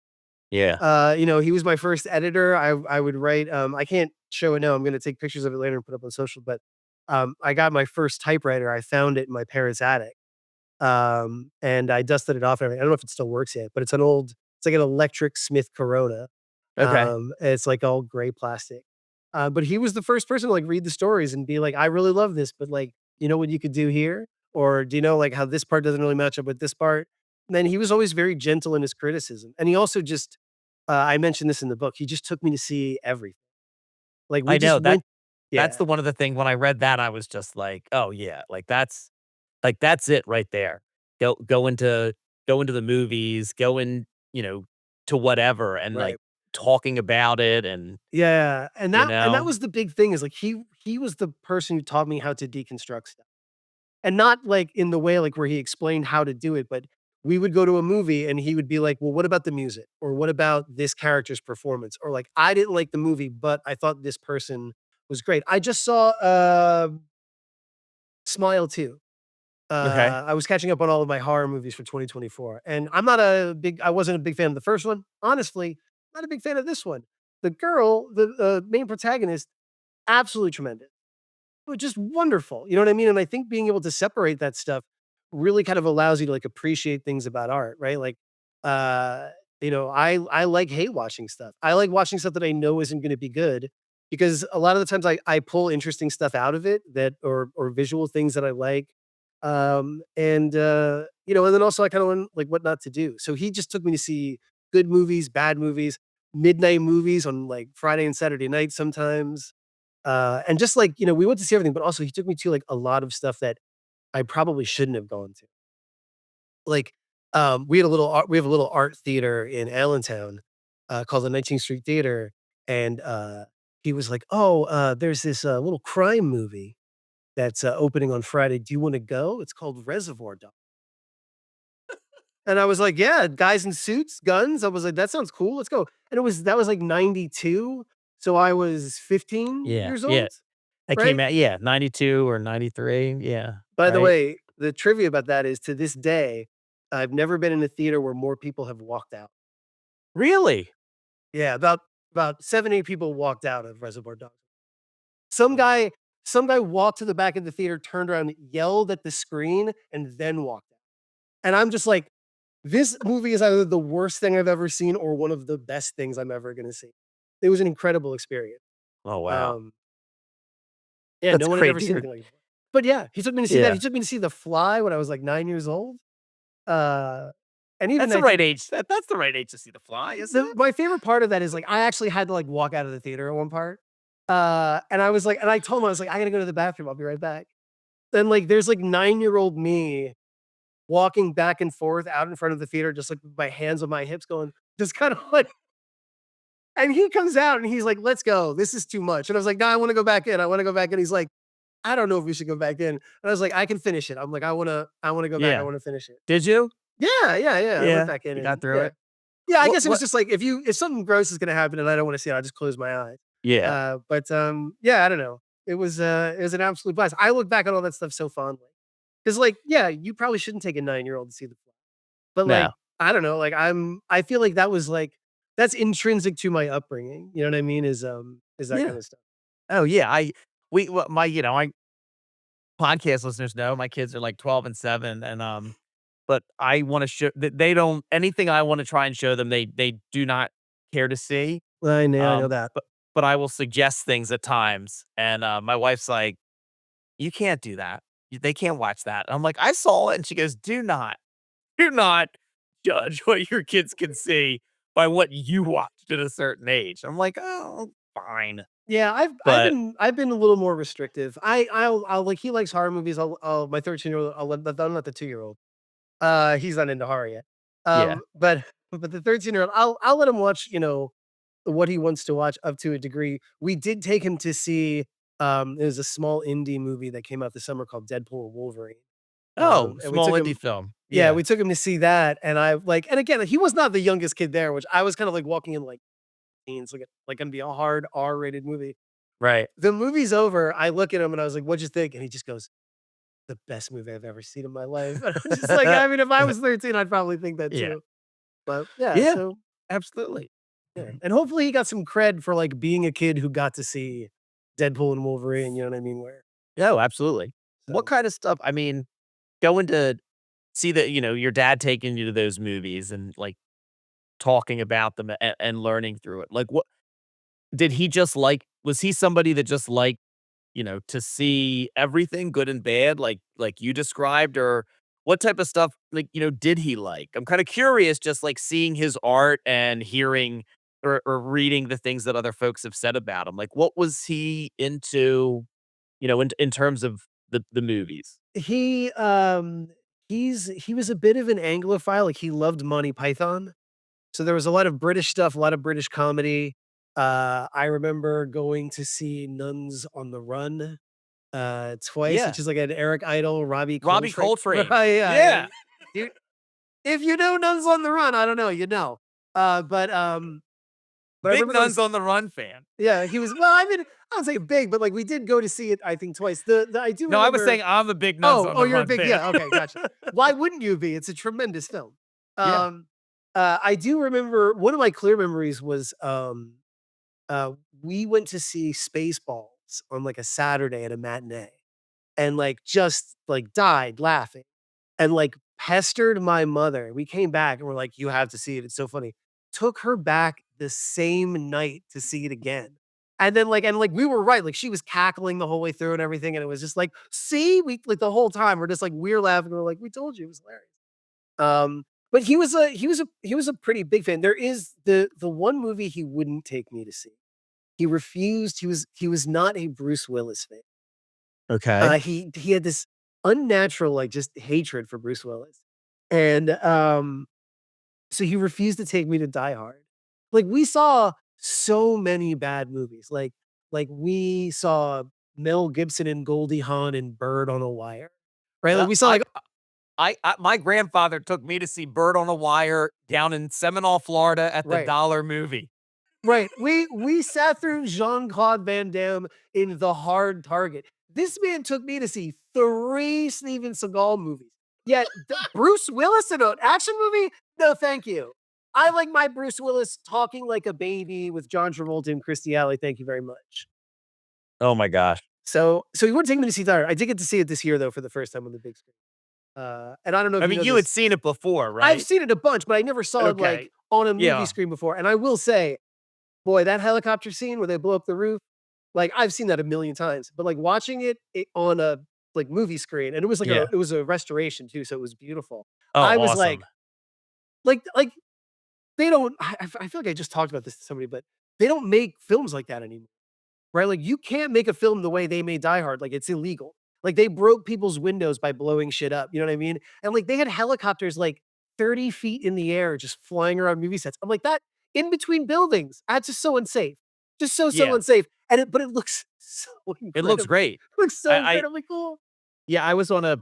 Yeah.
He was my first editor. I would write, I can't show it now, I'm gonna take pictures of it later and put up on social, but, I got my first typewriter, I found it in my parents' attic. And I dusted it off and everything. I don't know if it still works yet, but it's like an electric Smith Corona.
Okay.
It's like all gray plastic. But he was the first person to like read the stories and be like, I really love this, but like, you know what you could do here? Or do you know like how this part doesn't really match up with this part? And then he was always very gentle in his criticism. And he also just I mentioned this in the book. He just took me to see everything. Like we
I
just
know that
went
that's
yeah,
the one of the thing when I read that I was just oh yeah, like that's it right there. Go into go into the movies, go in, you know, to whatever and like
right.
talking about it and
Yeah. And
you
that
know.
was the big thing is like he was the person who taught me how to deconstruct stuff. And not, like, in the way, like, where he explained how to do it, but we would go to a movie and he would be like, "Well, what about the music?" Or, "What about this character's performance?" Or, like, "I didn't like the movie, but I thought this person was great." I just saw, Smile 2.
Okay.
I was catching up on all of my horror movies for 2024, and I wasn't a big fan of the first one. Honestly, not a big fan of this one. The girl, the, main protagonist, absolutely tremendous. Just wonderful, you know what I mean? And I think being able to separate that stuff really kind of allows you to, like, appreciate things about art, right? Like, uh, I like hate watching stuff. I like watching stuff that I know isn't gonna be good, because a lot of the times I pull interesting stuff out of it that or visual things that I like. And then also I kind of learn like what not to do. So he just took me to see good movies, bad movies, midnight movies on like Friday and Saturday night sometimes. And just like, we went to see everything, but also he took me to like a lot of stuff that I probably shouldn't have gone to. Like, we have a little art theater in Allentown, called the 19th Street Theater, and, he was like, "Oh, there's this, little crime movie that's, opening on Friday. Do you wanna go? It's called Reservoir Dogs." And I was like, "Yeah, guys in suits, guns." I was like, "That sounds cool. Let's go." And that was like '92, so I was 15
Yeah,
years
yeah.
old,
That came
right?
out, yeah, 92 or 93, yeah,
By the
right?
way, the trivia about that is to this day, I've never been in a theater where more people have walked out.
Really?
Yeah, about 7, 8 people walked out of Reservoir Dogs. Some guy some guy walked to the back of the theater, turned around, yelled at the screen, and then walked out. And I'm just like, "This movie is either the worst thing I've ever seen or one of the best things I'm ever gonna see." It was an incredible experience.
Oh, wow.
Um, yeah,
That's
no one had
great
ever
to
seen
hear.
anything like it before. But yeah, he took me to see that.
Yeah.
He took me to see The Fly when I was, like, 9 years old. Uh, and even
That's the
I
right
think
age. That's the right age to see The Fly, isn't it?
my favorite part of that is, like, I actually had to, like, walk out of the theater at one part. And I was like and I told him, I was like, "I gotta go to the bathroom, I'll be right back." Then, like, there's, like, 9-year-old me walking back and forth out in front of the theater, just, like, with my hands on my hips going, just kinda like and he comes out and he's like, "Let's go. This is too much." And I was like, "No, I wanna go back in. I wanna go back in." He's like, "I don't know if we should go back in." And I was like, "I can finish it." I'm like, I wanna go back. I
Yeah.
wanna finish it."
Did you?
Yeah, yeah, yeah. I went
Yeah,
back in
you got
and
through
yeah.
it?
Yeah, I guess it was
What
just like if something gross is gonna happen and I don't wanna see it, I'll just close my eyes.
Yeah.
Yeah, I don't know. It was an absolute blast. I look back on all that stuff so fondly. 'Cause, like, yeah, you probably shouldn't take a 9-year-old to see The Fly. But,
No.
like, I don't know, like, I feel like that was, like that's intrinsic to my upbringing, you know what I mean? Is that
Yeah.
kinda stuff.
Oh, yeah, my my podcast listeners know my kids are, like, 12 and 7, and, but I wanna show they don't anything I wanna try and show them, they do not care to see,
I know that.
but I will suggest things at times, and, my wife's like, "You can't do that. They can't watch that." I'm like, "I saw it," and she goes, do not judge what your kids can see by what you watched at a certain age." I'm like, "Oh, fine."
Yeah,
But
I've been a little more restrictive. I'll like he likes horror movies. I'll my 13-year-old, I'm not the 2-year-old. He's not into horror yet.
yeah.
But the 13-year-old, I'll let him watch, what he wants to watch up to a degree. We did take him to see, it was a small indie movie that came out this summer called Deadpool and Wolverine.
Oh,
And we
small
took
indie
him
film.
yeah,
Yeah.
we took him to see that, and and again, he was not the youngest kid there, which I was kinda like walking in like teens, gonna be a hard R-rated movie.
Right.
The movie's over, I look at him and I was like, "What'd you think?" And he just goes, "The best movie I've ever seen in my life." And I was just like, I mean, if I was 13, I'd probably think that
Yeah.
too. But yeah,
Yeah,
so
absolutely.
yeah. And hopefully he got some cred for, like, being a kid who got to see Deadpool and Wolverine, you know what I mean? Where
Oh, absolutely. What
so
kind of stuff I mean, going to see that, your dad taking you to those movies and, like, talking about them and learning through it. Like, what did he just like was he somebody that just liked, to see everything good and bad like you described? Or what type of stuff, like, did he like? I'm kinda curious just, like, seeing his art and hearing or reading the things that other folks have said about him. Like, what was he into, in terms of the movies?
he, he was a bit of an Anglophile, like, he loved Monty Python. So there was a lot of British stuff, a lot of British comedy. I remember going to see Nuns on the Run, twice,
Yeah.
which is like an Eric Idle, Robbie
Robbie
Coltrane.
Coltrane.
Right, yeah, yeah.
Yeah.
Dude, if you know Nuns on the Run, I don't know, you know. But I
Big
remember going to
Nuns on the Run fan.
yeah, he was well, I mean, I don't say big, but, like, we did go to see it, I think, twice. The I do
No, I was
remember
saying I'm a big Nuns on
oh,
the
you're a
Run
big
fan.
yeah, okay, gotcha. Why wouldn't you be? It's a tremendous film.
Yeah.
Um, I do remember one of my clear memories was, uh, we went to see Spaceballs on, like, a Saturday at a matinee and, like, just, like, died laughing and, like, pestered my mother. We came back and we're like, "You have to see it, it's so funny." Took her back the same night to see it again. And then like we were right. Like she was cackling the whole way through and everything. And it was just like, see, we like the whole time we're just like we're laughing. We're like, we told you it was hilarious. But he was a pretty big fan. There is the one movie he wouldn't take me to see. He refused. He was not a Bruce Willis fan.
Okay.
He had this unnatural, like, just hatred for Bruce Willis. And, so he refused to take me to Die Hard. Like, we saw so many bad movies. Like, we saw Mel Gibson and Goldie Hawn in Bird on a Wire, right? Like,
Uh,
we saw,
I
like
my grandfather took me to see Bird on a Wire down in Seminole, Florida at the
right.
Dollar Movie.
Right. We sat through Jean-Claude Van Damme in The Hard Target. This man took me to see 3 Steven Seagal movies. Yet Bruce Willis in an action movie? No, thank you. I like my Bruce Willis talking like a baby with John Travolta and Christy Alley. Thank you very much.
Oh my gosh.
So he wouldn't take me to see Die Hard. I did get to see it this year though for the first time on the big screen. And I don't know if
I
you
mean,
know
you
this.
had seen it before,
I've
right?
seen it a bunch, but I never saw it like
Okay.
on a movie
Yeah.
screen before. And I will say, boy, that helicopter scene where they blow up the roof, like, I've seen that a million times, but, like, watching it on a, like, movie screen, and it was like
Yeah.
it was a restoration too, so it was beautiful.
Oh,
I was
awesome.
like, they don't I feel like I just talked about this to somebody, but they don't make films like that anymore, right? Like, you can't make a film the way they made Die Hard, like, it's illegal. Like, they broke people's windows by blowing shit up, you know what I mean? And, like, they had helicopters, like, 30 feet in the air just flying around movie sets. I'm like, "That in between buildings, that's just so unsafe." Just so
Yeah.
unsafe, and but it looks so
It looks
incredible.
great.
Looks so
I
incredibly cool.
Yeah, I was on a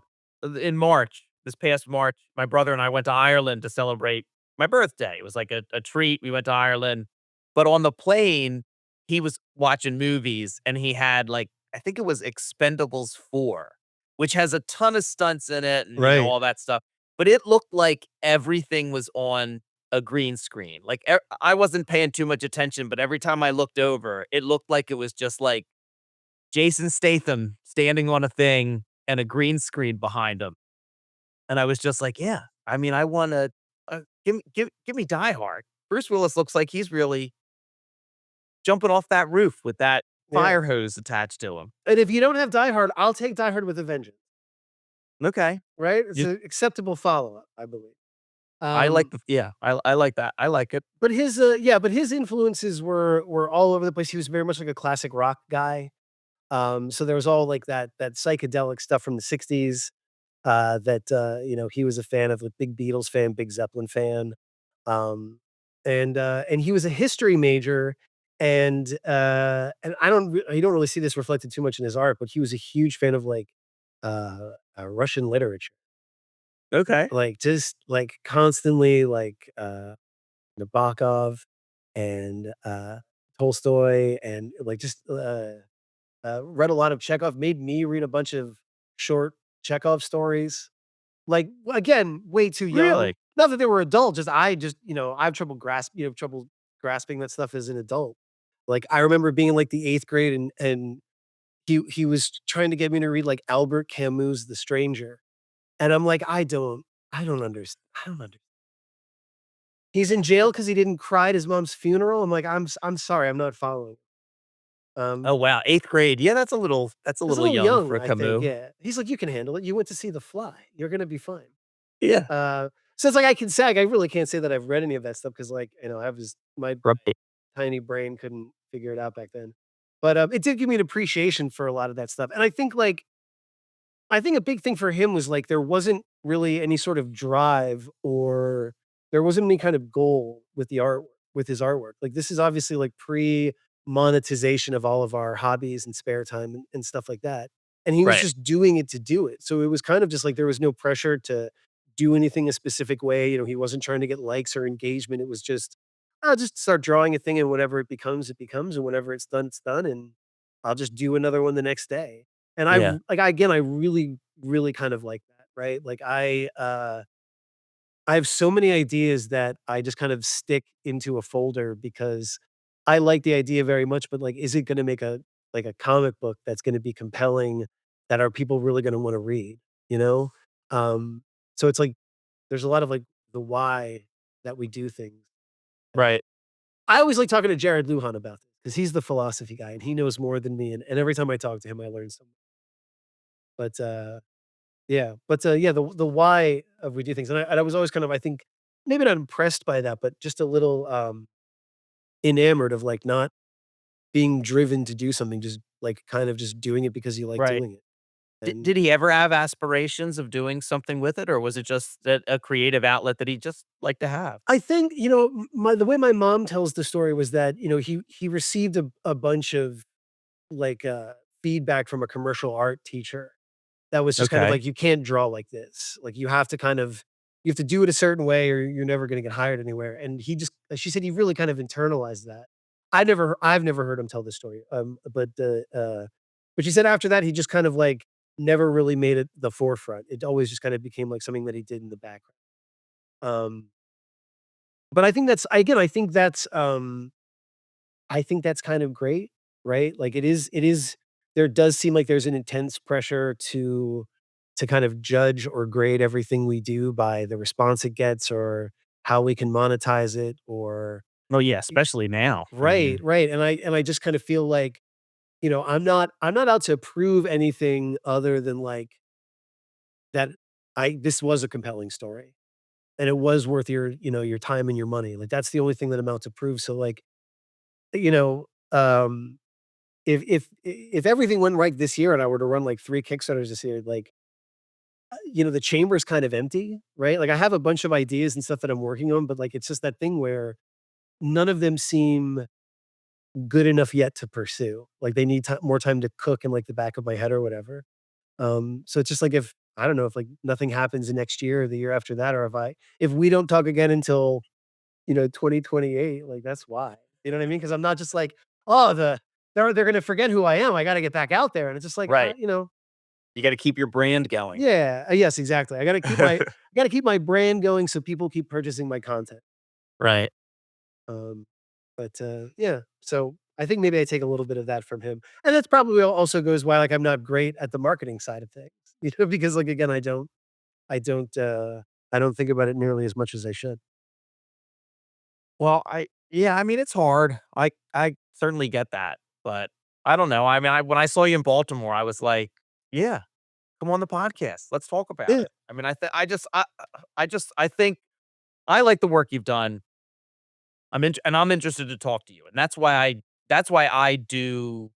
in March, this past March, my brother and I went to Ireland to celebrate my birthday. It was like a treat. We went to Ireland, but on the plane, he was watching movies and he had like, I think it was Expendables 4, which has a ton of stunts in it and,
Right.
all that stuff. But it looked like everything was on a green screen. Like I wasn't paying too much attention, but every time I looked over, it looked like it was just like Jason Statham standing on a thing and a green screen behind him. And I was just like, "Yeah, I mean, I wanna, give me Die Hard." Bruce Willis looks like he's really jumping off that roof with that
Yeah.
fire hose attached to him.
And if you don't have Die Hard, I'll take Die Hard with a Vengeance,
Okay.
right? It's
You
an acceptable follow-up, I believe.
I like
Um,
the yeah, I like that. I like it.
but his influences were all over the place. He was very much like a classic rock guy. So there was all like that psychedelic stuff from the '60s, he was a fan of, a big Beatles fan, big Zeppelin fan. And he was a history major, and you don't really see this reflected too much in his art, but he was a huge fan of Russian literature.
Okay.
Like, just, like, constantly, like, Nabokov and, Tolstoy and, like, just, read a lot of Chekhov, made me read a bunch of short Chekhov stories. Like, again, way too young.
Really?
Not that they were adult, I have trouble grasping that stuff as an adult. Like, I remember being in, like, the 8th grade and he was trying to get me to read, like, Albert Camus' The Stranger, and I'm like, I don't understand. He's in jail because he didn't cry at his mom's funeral. I'm like, I'm sorry, I'm not following."
Oh,
Um,
wow, 8th grade. Yeah, that's a
it's a
little
little
young
young,
for
I think,
Camus.
yeah. He's like, "You can handle it. You went to see The Fly. You're gonna be fine."
Yeah.
So it's like I can say I really can't say that I've read any of that stuff because, like, I have this my
Right.
tiny brain couldn't figure it out back then. But, it did give me an appreciation for a lot of that stuff, and I think a big thing for him was, like, there wasn't really any sort of drive or there wasn't any kind of goal with with his artwork. Like, this is obviously, like, pre-monetization of all of our hobbies and spare time and stuff like that, and he was
Right.
just doing it to do it. So it was kind of just like there was no pressure to do anything a specific way. He wasn't trying to get likes or engagement. It was just, "I'll just start drawing a thing, and whatever it becomes, and whenever it's done, and I'll just do another one the next day." And
Yeah.
I really, really kind of like that, right? Like, I have so many ideas that I just kind of stick into a folder because I like the idea very much, but, like, is it gonna make a comic book that's gonna be compelling, that are people really gonna wanna read, you know? Um, so it's like, there's a lot of, like, the why that we do things.
Right.
I always like talking to Jared Lujan about this because he's the philosophy guy and he knows more than me. And every time I talk to him, I learn something. But yeah, yeah, the why of we do things, and I was always kind of, I think, maybe not impressed by that, but just a little enamored of like not being driven to do something, just like kind of just doing it because you like
Right.
doing it.
Did
And
did he ever have aspirations of doing something with it, or was it just that a creative outlet that he just liked to have?
I think, the way my mom tells the story was that, he received a bunch of like feedback from a commercial art teacher that was just kind of
Okay.
like, "You can't draw like this. Like, you have to do it a certain way or you're never gonna get hired anywhere." And she said he really kind of internalized that. I've never heard him tell this story, but she said after that, he just kind of, like, never really made it the forefront. It always just kind of became, like, something that he did in the background. Um, but I think that's again, I think that's kind of great, right? Like it is there does seem like there's an intense pressure to kind of judge or grade everything we do by the response it gets or how we can monetize it or
Oh, yeah, especially now. I
right,
mean,
right. And I just kind of feel like, I'm not out to prove anything other than like that this was a compelling story and it was worth your time and your money. Like that's the only thing that I'm out to prove. So like, you know, um if everything went right this year and I were to run like 3 Kickstarters this year, like, the chamber's kind of empty, right? Like, I have a bunch of ideas and stuff that I'm working on, but, like, it's just that thing where none of them seem good enough yet to pursue. Like, they need more time to cook in, like, the back of my head or whatever. So it's just like if I don't know, if, like, nothing happens the next year or the year after that, or if we don't talk again until, 2028, like, that's why. You know what I mean? Because 'Cause I'm not just like, "Oh, they're gonna forget who I am. I gotta get back out there." And it's just like,
right. You gotta keep your brand going.
yeah, yes, exactly. I gotta keep my brand going so people keep purchasing my content.
Right.
Um, yeah, so I think maybe I take a little bit of that from him, and that's probably also goes why, like, I'm not great at the marketing side of things, because, like, again, I don't, uh, I don't think about it nearly as much as I should.
Well, I mean, it's hard. I certainly get that, but I don't know. I mean, when I saw you in Baltimore, I was like, "Yeah, come on the podcast. Let's talk about
Yeah,
it." I mean, I think I like the work you've done. I'm interested to talk to you, and that's why I do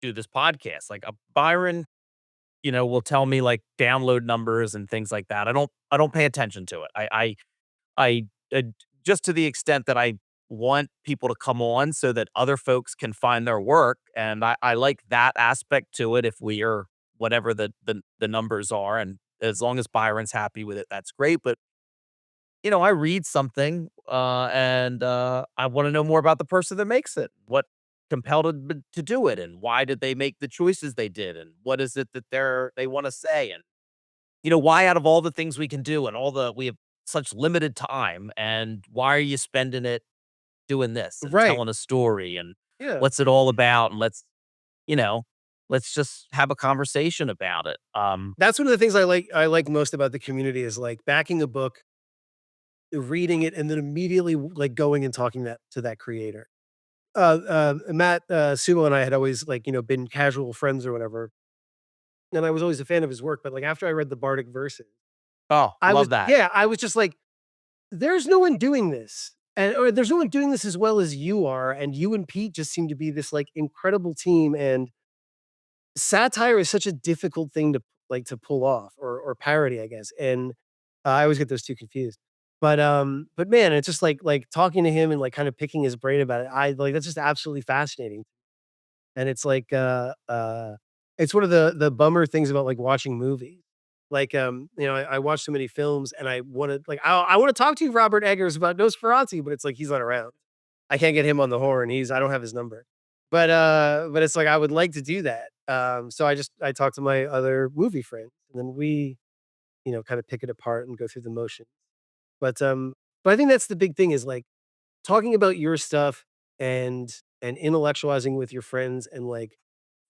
this podcast. Like, Byron, will tell me like download numbers and things like that. I don't pay attention to it. I just to the extent that I want people to come on so that other folks can find their work, and I like that aspect to it. If we are whatever the numbers are, and as long as Byron's happy with it, that's great. But I read something, and I want to know more about the person that makes it. What compelled them to do it, and why did they make the choices they did, and what is it that they want to say, and why out of all the things we can do and we have such limited time, and why are you spending it doing this and
right.
telling a story, and
Yeah.
what's it all about? And you know, let's just have a conversation about it.
That's one of the things I like most about the community is, like, backing a book, reading it, and then immediately, like, going and talking to that creator. Matt, Sumo and I had always, like, been casual friends or whatever, and I was always a fan of his work, but, like, after I read the Bardic Verses,
Oh, love that.
I was just like, "There's no one doing this, or there's no one doing this as well as you are, and you and Pete just seem to be this, like, incredible team," and satire is such a difficult thing to pull off or parody, I guess, and I always get those 2 confused. But man, it's just like talking to him and, like, kind of picking his brain about it, that's just absolutely fascinating. And it's one of the bummer things about, like, watching movies. Like, I watch so many films and I wanna talk to you, Robert Eggers, about Nosferatu, but it's like he's not around. I can't get him on the horn, I don't have his number. But it's like I would like to do that. So I talk to my other movie friends, and then we, kinda pick it apart and go through the motions. But, um but I think that's the big thing is, like, talking about your stuff and intellectualizing with your friends and, like,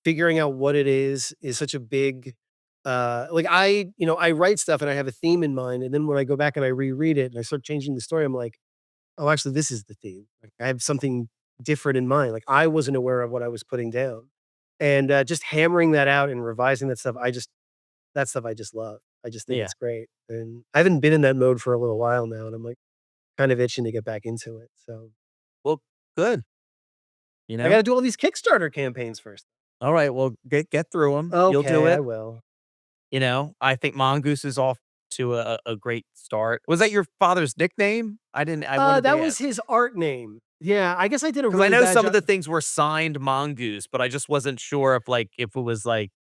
figuring out what it is such a big, like, I write stuff and I have a theme in mind, and then when I go back and I reread it and I start changing the story, I'm like, "Oh, actually, this is the theme." Like, I have something different in mind. Like, I wasn't aware of what I was putting down. And, just hammering that out and revising that stuff, that stuff I just love. I just think
Yeah.
it's great. And I haven't been in that mode for a little while now, and I'm, like, kind of itching to get back into it. So,
Well, good. You
I
know?
gotta do all these Kickstarter campaigns first.
All right. Well, get through them. You'll do
Okay, I
it.
will.
I think Mongoose is off to a great start. Was that your father's nickname? I wanted to
That was
ask.
his art name. Yeah, I guess I did a
'Cause I
really
know
bad
some of
job.
the things were signed Mongoose, but I just wasn't sure if it was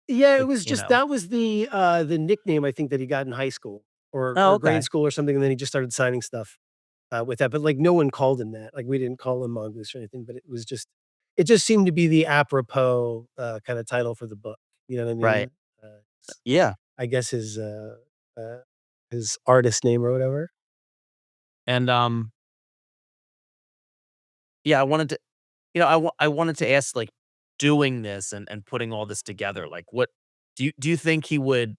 Yeah, it
like,
was
you
just
know.
that was the nickname I think that he got in high school
Oh,
or grade
okay.
school or something, and then he just started signing stuff, with that, but, like, no one called him that. Like, we didn't call him Mongoose or anything, but it just seemed to be the apropos, kinda title for the book, you know what I
Right.
mean? S
Yeah.
I guess uh, his artist name or whatever.
And, yeah, I wanted to I wanted to ask, like, doing this and putting all this together, like, what do you think he would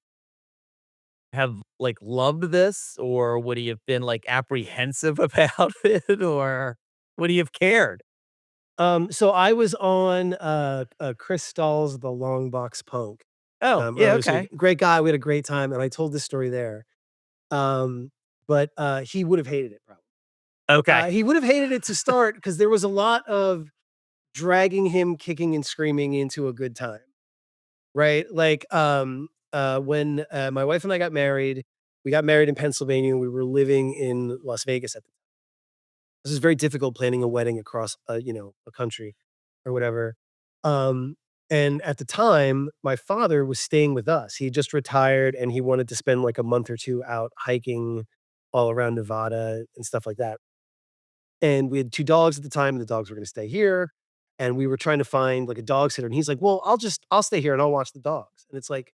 have, like, loved this, or would he have been, like, apprehensive about it, or would he have cared?
So I was on, Chris Stahl's The Long Box Punk,
Oh, yeah,
earlier this week.
okay.
Great guy, we had a great time, and I told this story there. Um, but, he would have hated it probably.
Okay.
He would have hated it to start because there was a lot of dragging him kicking and screaming into a good time, right? Like, when, my wife and I got married, we got married in Pennsylvania, we were living in Las Vegas at the this is very difficult planning a wedding across, a country or whatever. Um, and at the time, my father was staying with us. He just retired and he wanted to spend like a month or 2 out hiking all around Nevada and stuff like that. And we had 2 dogs at the time, and the dogs were gonna stay here, and we were trying to find, like, a dog sitter, and he's like, "Well, I'll stay here and I'll watch the dogs." And it's like,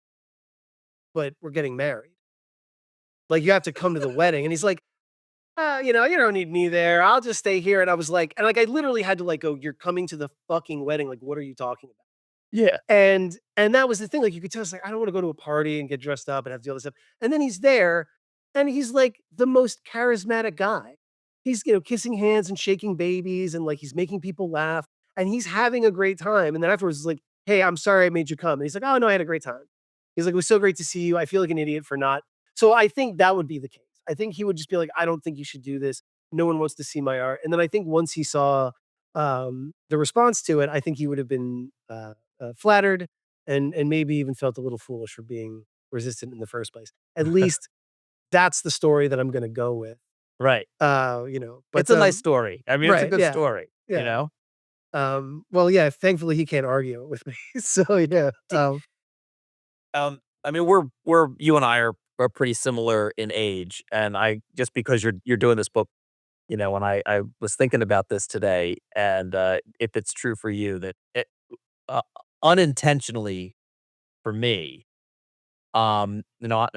"But we're getting married. Like, you have to come to the wedding." And he's like, you don't need me there. I'll just stay here." And I was like I literally had to, like, go, "You're coming to the fucking wedding, like, what are you talking about?"
Yeah.
And that was the thing, like, you could tell it's like, I don't wanna go to a party and get dressed up and have to do all this stuff, and then he's there, and he's, like, the most charismatic guy. He's, kissing hands and shaking babies, and, like, he's making people laugh, and he's having a great time, and then afterwards, he's like, "Hey, I'm sorry I made you come." And he's like, "Oh, no, I had a great time." He's like, "It was so great to see you. I feel like an idiot for not." So I think that would be the case. I think he would just be like, "I don't think you should do this. No one wants to see my art." And then I think once he saw, the response to it, I think he would have been, flattered and maybe even felt a little foolish for being resistant in the first place. At least that's the story that I'm gonna go with.
Right.
But,
It's a nice story. I mean, it's a
right,
good
yeah,
story, you
yeah.
know?
Well, yeah, thankfully, he can't argue it with me. So, yeah,
I mean, we're you and I are pretty similar in age, and I just because you're doing this book, and I was thinking about this today, and if it's true for you that uh, unintentionally for me, not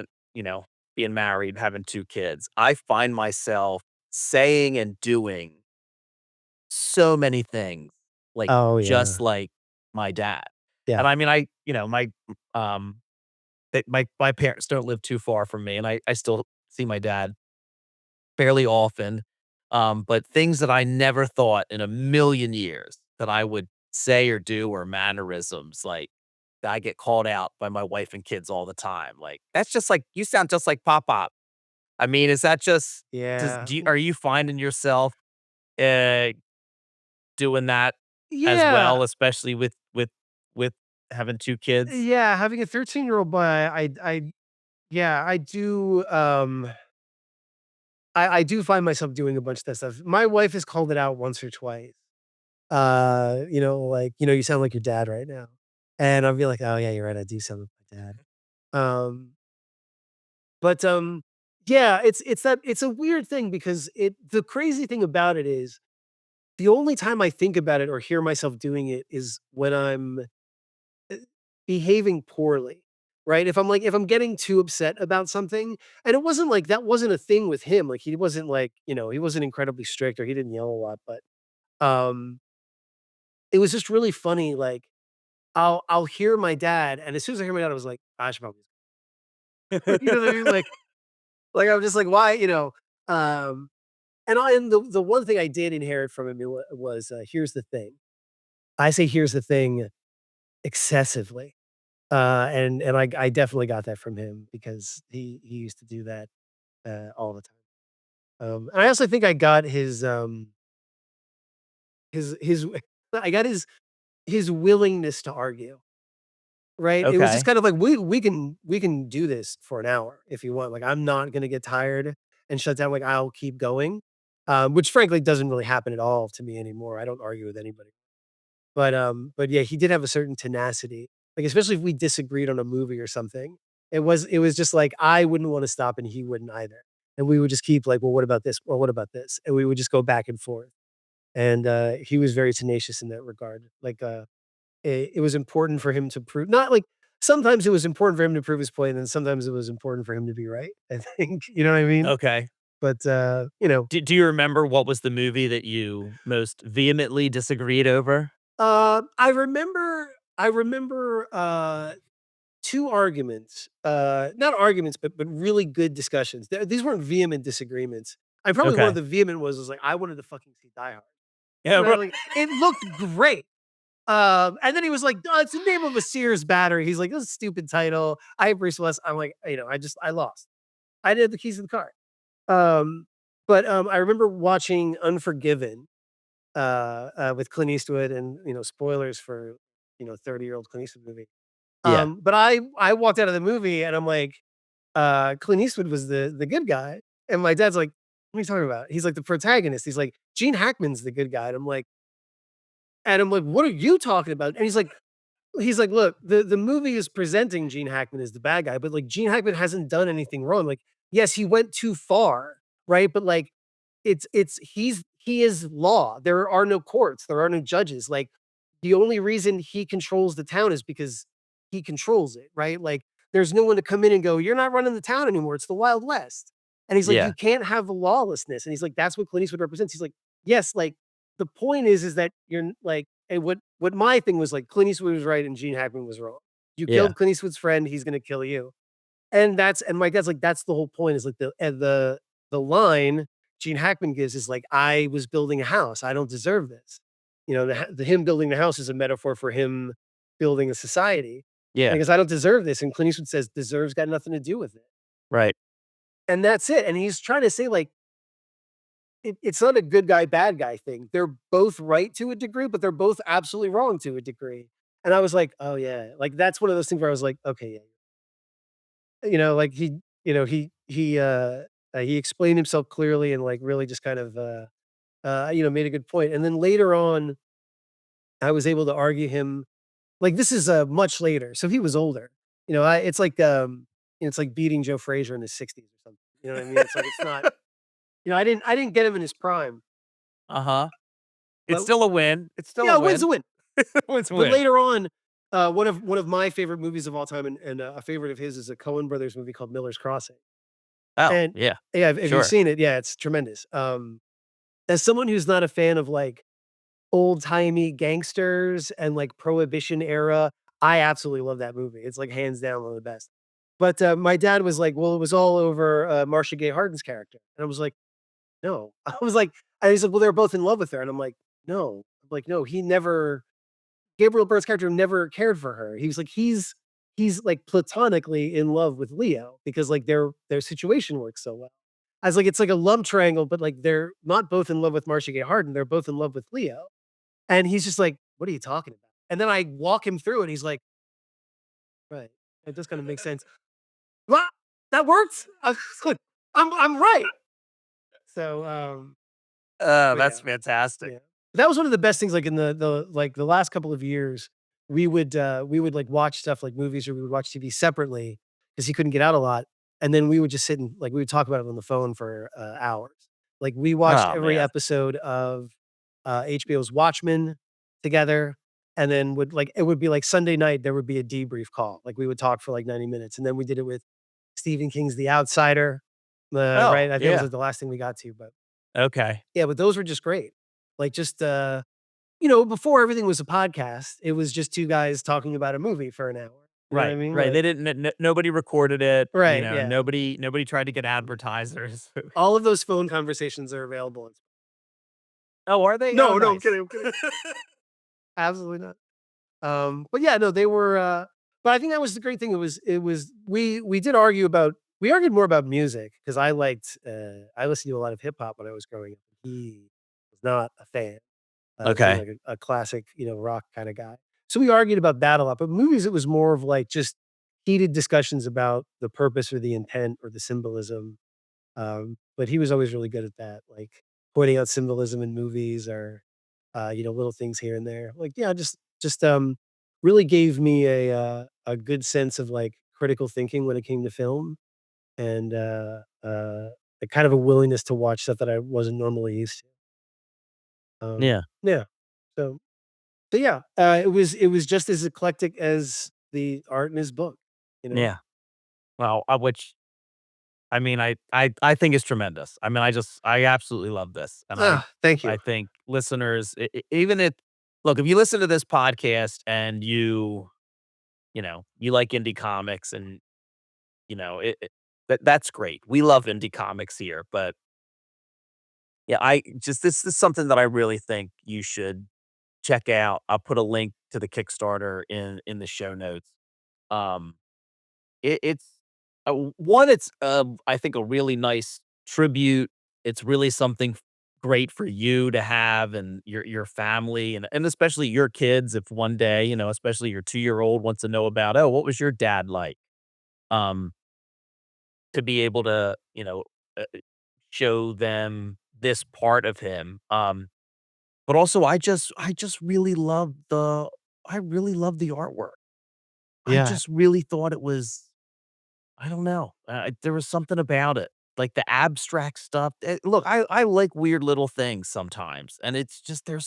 being married, having 2 kids, I find myself saying and doing so many things like
oh,
just
yeah,
like my dad,
yeah.
and I mean, um my parents don't live too far from me, and I still see my dad fairly often, but things that I never thought in a million years that I would say or do or mannerisms, like, that I get called out by my wife and kids all the time, like, "That's just like you sound just like Pop Pop." I mean, is that just
Yeah.
are you finding yourself, uh, doing that as
Yeah,
well, especially with having 2 kids?
yeah, having a 13-year-old boy, yeah, I do, I do find myself doing a bunch of that stuff. My wife has called it out once or twice. Like, "You sound like your dad right now." And I'll be like, "Oh, yeah, you're right, I do sound like my dad." Um, but yeah, it's a weird thing because the crazy thing about it is the only time I think about it or hear myself doing it is when I'm, uh, behaving poorly, right? If I'm getting too upset about something, and it wasn't like that wasn't a thing with him, like, he wasn't like, he wasn't incredibly strict or he didn't yell a lot, but, um, it was just really funny, like, I'll hear my dad, and as soon as I hear my dad, I was like, "I should probably" you know what I mean? Like, I'm just like, "Why?" Um And the one thing I did inherit from him was, here's the thing. I say here's the thing excessively. And I definitely got that from him because he used to do that, all the time. And I also think I got his I got his willingness to argue, right? It was just
Okay.
kind of like, we can do this for an hour if you want. Like, I'm not gonna get tired and shut down. Like, I'll keep going, which frankly doesn't really happen at all to me anymore. I don't argue with anybody. But yeah, he did have a certain tenacity, like, especially if we disagreed on a movie or something. It was just like, I wouldn't wanna stop and he wouldn't either. And we would just keep like, "Well, what about this? Well, what about this?" And we would just go back and forth. And, he was very tenacious in that regard. Like, it was important for him to prove not like sometimes it was important for him to prove his point, and sometimes it was important for him to be right, I think, you know what I mean?
Okay.
But,
Do you remember what was the movie that you most vehemently disagreed over?
I remember, 2 arguments, not arguments, but really good discussions. These weren't vehement disagreements. I probably one of
Okay.
the vehement was like, I wanted to fucking see Die Hard.
Yeah,
Right?
right.
Like, it looked great. And then he was like, "Oh, it's the name of a Sears battery." He's like, "This is a stupid title." I have Bruce Willis. I'm like, I lost. I didn't have the keys to the car. Um, but I remember watching Unforgiven, with Clint Eastwood and, spoilers for, 30-year-old Clint Eastwood movie.
Yeah.
But I walked out of the movie and I'm like, Clint Eastwood was the good guy. And my dad's like, "What are you talking about?" He's like, "The protagonist." He's like, "Gene Hackman's the good guy." And I'm like, "What are you talking about?" And he's like, "Look, the movie is presenting Gene Hackman as the bad guy, but, like, Gene Hackman hasn't done anything wrong. Like, yes, he went too far, right? But, like, he is law. There are no courts. There are no judges. Like, the only reason he controls the town is because he controls it, right? Like, there's no one to come in and go, 'You're not running the town anymore. It's the Wild West.'" And he's like,
Yeah.
"You can't have lawlessness." And he's like, "That's what Clint Eastwood represents." He's like, "Yes, like, the point is that and what my thing was like, Clint Eastwood was right and Gene Hackman was wrong. You
Yeah.
killed Clint Eastwood's friend, he's gonna kill you." And my dad's like, "That's the whole point," is like the line Gene Hackman gives is like, "I was building a house. I don't deserve this." The him building the house is a metaphor for him building a society. And
Yeah.
he goes, "I don't deserve this." And Clint Eastwood says, "Deserves got nothing to do with it."
Right.
And that's it. And he's trying to say like, it's not a good guy, bad guy thing. They're both right to a degree, but they're both absolutely wrong to a degree. And I was like, "Oh, yeah." Like, that's one of those things where I was like, "Okay, yeah." Like, he explained himself clearly and, like, really just kind of, made a good point. And then later on, I was able to argue him like, this is, much later, so he was older. It's like beating Joe Frazier in his 60s or something. You know what I mean? It's like, it's not I didn't get him in his prime,
Uh-huh. It's
but
still a win. It's still a
yeah, a win's
win.
a win.
Win's a
But
win.
later on, one of my favorite movies of all time and a favorite of his is a Coen Brothers movie called Miller's Crossing.
Oh,
And
yeah.
yeah, if you've
Sure.
seen it, yeah, it's tremendous. As someone who's not a fan of, like, old-timey gangsters and, like, Prohibition era, I absolutely love that movie. It's, like, hands down one of the best. But, my dad was like, "Well, it was all over, Marcia Gay Harden's character." And I was like, "No." I was like and he's like, "Well, they were both in love with her." And I'm like, "No." I'm like, "No, he never Gabriel Byrne's character never cared for her." He was like, he's like platonically in love with Leo because like their situation works so well. I was like, it's like a love triangle, but like they're not both in love with Marcia Gay Harden. They're both in love with Leo. And he's just like, "What are you talking about?" And then I walk him through it. He's like, "Right. It does kind of make sense." Well, that works. Look, I'm right. So
Oh,
but
that's
yeah.
fantastic.
Yeah. That was one of the best things, like, in the last couple of years, we would, like, watch stuff like movies or we would watch TV separately because he couldn't get out a lot, and then we would just sit and, like, we would talk about it on the phone for, hours. Like, we watched
Oh,
every
man.
episode of, HBO's Watchmen together, and then it would be, like, Sunday night, there would be a debrief call. Like, we would talk for, like, 90 minutes, and then we did it with Stephen King's The Outsider,
Oh,
right? I think that was,
yeah.
like, the last thing we got to, but
Okay.
yeah, but those were just great. Like, just, before everything was a podcast, it was just 2 guys talking about a movie for an hour. You know what I
Right,
mean?
right.
Like,
They didn't. Nobody recorded it.
right, yeah.
Nobody tried to get advertisers.
All of those phone conversations are available.
Oh, are they? Oh,
No, no, I'm
nice.
kidding. I'm kidding. Absolutely not. But yeah, no, they were. But I think that was the great thing. It was we did argue about we argued more about music because I listened to a lot of hip hop when I was growing up. He was not a fan. Being
Okay.
like a classic, rock kind of guy. So we argued about that a lot. But movies, it was more of like just heated discussions about the purpose or the intent or the symbolism. But he was always really good at that, like pointing out symbolism in movies or little things here and there. Like, yeah, just really gave me a good sense of like critical thinking when it came to film and a kind of a willingness to watch stuff that I wasn't normally used to.
Yeah.
Yeah. So yeah, it was just as eclectic as the art in his book, you know?
Yeah. Well, which I mean, I think is tremendous. I mean, I absolutely love this, and
Thank
I
you.
think listeners, even if look, if you listen to this podcast and you like indie comics and that's great. We love indie comics here, but yeah, this is something that I really think you should check out. I'll put a link to the Kickstarter in the show notes. Um, it's one, it's I think a really nice tribute. It's really something great for you to have and your family and especially your kids. If one day, especially your 2-year-old wants to know about, oh, what was your dad like? Um, to be able to, show them this part of him. But also I just really love the artwork. I
Yeah.
just really thought it was I don't know, there was something about it, like the abstract stuff. Look, I like weird little things sometimes, and it's just there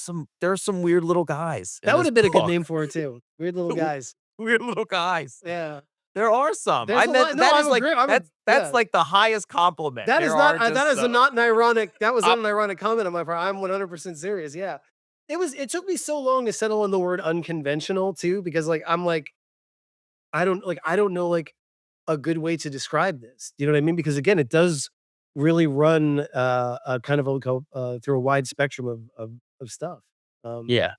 are some weird little guys in
That would
this
have been a good
book.
name for it too. Weird little guys.
Weird little guys.
Yeah.
There are some.
There's
I
a lot
meant
no,
that
I'm
is like
agree I'm a
that's
yeah.
like the highest compliment.
That is
There
not
are just
that is a
some
not an ironic that was
uh,
not an ironic comment on my part. I'm 100% serious, yeah. It took me so long to settle on the word unconventional too, because, like, I'm like, I don't know, like, a good way to describe this. You know what I mean? Because again, it does really run, a kind of through a wide spectrum of stuff. Um,
yeah,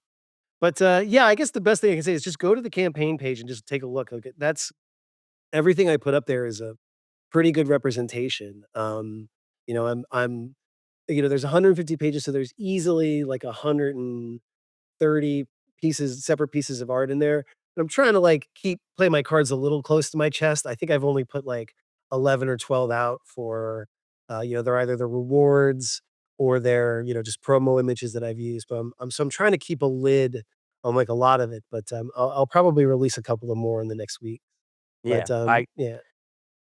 but yeah, I guess the best thing I can say is just go to the campaign page and just take a look. Like, that's everything I put up there is a pretty good representation. There's 150 pages, so there's easily like 130 separate pieces of art in there. And I'm trying to like play my cards a little close to my chest. I think I've only put like 11 or 12 out for, they're either the rewards or they're, just promo images that I've used. But I'm trying to keep a lid on like a lot of it. But I'll probably release a couple of more in the next week.
yeah.
But yeah.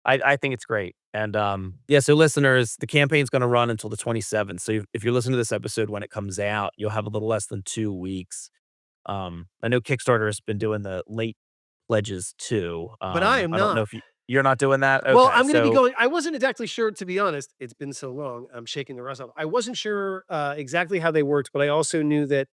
I think it's great. And, yeah, so listeners, the campaign's gonna run until the 27th. So if you're listening to this episode when it comes out, you'll have a little less than 2 weeks. I know Kickstarter has been doing the late pledges too.
But I am
I don't know
not.
if you're not doing that?
Well,
Okay,
I'm gonna be
so
going I wasn't exactly sure, to be honest. It's been so long, I'm shaking the rust off. I wasn't sure, exactly how they worked, but I also knew that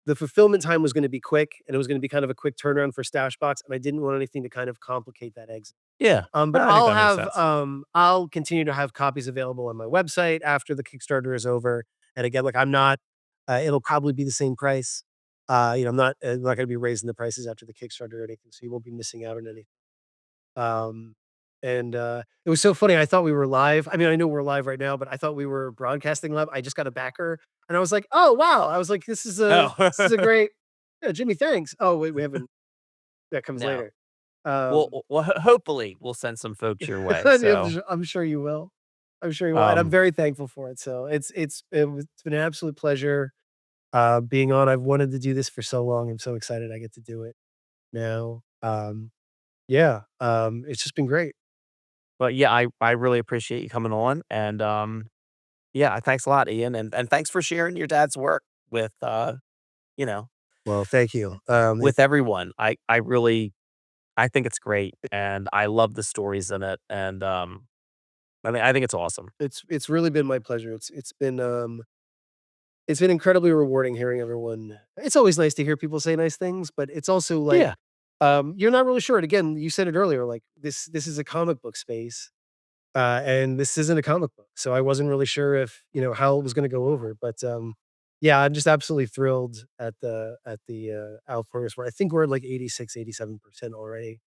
the fulfillment time was gonna be quick, and it was gonna be kind of a quick turnaround for Stashbox, and I didn't want anything to kind of complicate that exit.
yeah,
But
I think that makes sense.
I'll continue to have copies available on my website after the Kickstarter is over, and again, like, I'm not it'll probably be the same price. I'm not gonna be raising the prices after the Kickstarter or anything, so you won't be missing out on anything. Um, and it was so funny. I thought we were live. I mean, I know we're live right now, but I thought we were broadcasting live. I just got a backer, and I was like, "Oh wow!" I was like, this is a
Oh.
great, yeah, Jimmy. Thanks. Oh wait, we haven't. That comes
No.
later. Um,
Well, hopefully, we'll send some folks your way,
yeah,
so,
I'm sure you will. I'm sure you will, and I'm
um
very thankful for it. So it's been an absolute pleasure being on. I've wanted to do this for so long. I'm so excited I get to do it now. Yeah, it's just been great.
but yeah, I really appreciate you coming on, and, yeah, thanks a lot, Ian, and thanks for sharing your dad's work with, you know,
Well, thank you.
with everyone. I think it's great, and I love the stories in it, and, I think it's awesome.
It's really been my pleasure. It's been incredibly rewarding hearing everyone. It's always nice to hear people say nice things, but it's also like
Yeah.
You're not really sure. And again, you said it earlier, like this is a comic book space. And this isn't a comic book. So I wasn't really sure if, how it was going to go over, but, yeah, I'm just absolutely thrilled at the outpours where I think we're at like 86, 87% already.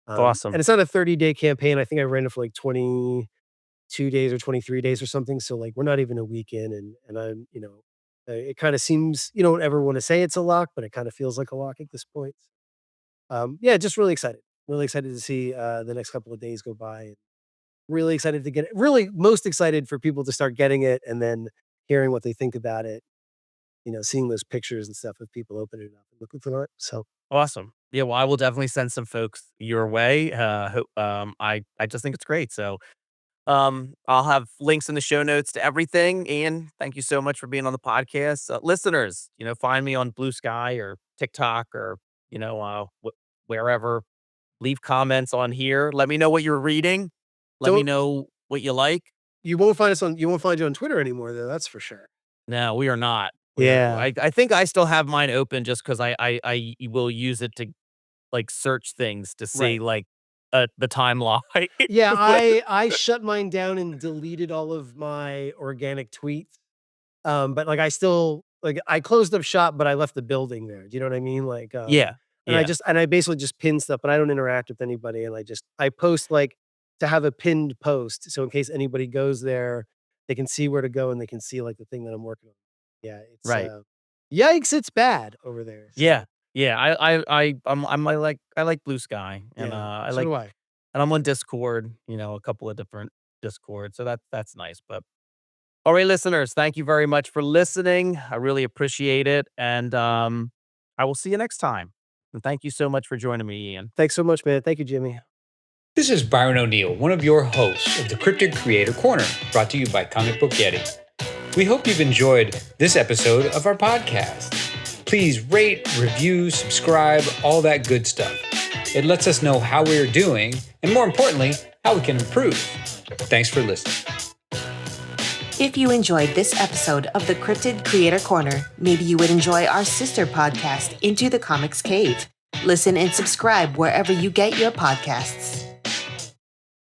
Awesome.
And it's not a 30-day campaign. I think I ran it for like 22 days or 23 days or something. So like we're not even a week in, and I'm, it kind of seems, you don't ever want to say it's a lock, but it kind of feels like a lock at this point. Yeah, just really excited. Really excited to see the next couple of days go by. And really excited to get it. Really most excited for people to start getting it and then hearing what they think about it. Seeing those pictures and stuff of people opening it up and looking for it. So
Awesome. Yeah, well, I will definitely send some folks your way. I just think it's great. So, I'll have links in the show notes to everything. Ian, thank you so much for being on the podcast. Listeners, find me on Blue Sky or TikTok or wherever. Leave comments on here. Let me know what you're reading. Let me
don't
know what you like.
you won't find you on Twitter anymore though, that's for sure.
No, we are not.
Yeah.
I think I still have mine open just because I will use it to like search things to see
Right.
like the timeline.
Yeah, I shut mine down and deleted all of my organic tweets. But like I still like I closed up shop, but I left the building there. Do you know what I mean? Like
Yeah, yeah,
and I basically just pin stuff, but I don't interact with anybody and I post like to have a pinned post. So in case anybody goes there, they can see where to go and they can see like the thing that I'm working on. Yeah, it's
right.
yikes, it's bad over there. So
Yeah, yeah. I like Blue Sky and
yeah,
I
so
like
do I.
and I'm on Discord. A couple of different Discord, so that's nice. But all right, listeners, thank you very much for listening. I really appreciate it, and I will see you next time. And thank you so much for joining me, Ian.
Thanks so much, man. Thank you, Jimmy.
This is Byron O'Neill, one of your hosts of the Cryptid Creator Corner, brought to you by Comic Book Yeti. We hope you've enjoyed this episode of our podcast. Please rate, review, subscribe, all that good stuff. It lets us know how we are doing, and more importantly, how we can improve. Thanks for listening.
If you enjoyed this episode of the Cryptid Creator Corner, maybe you would enjoy our sister podcast, Into the Comics Cave. Listen and subscribe wherever you get your podcasts.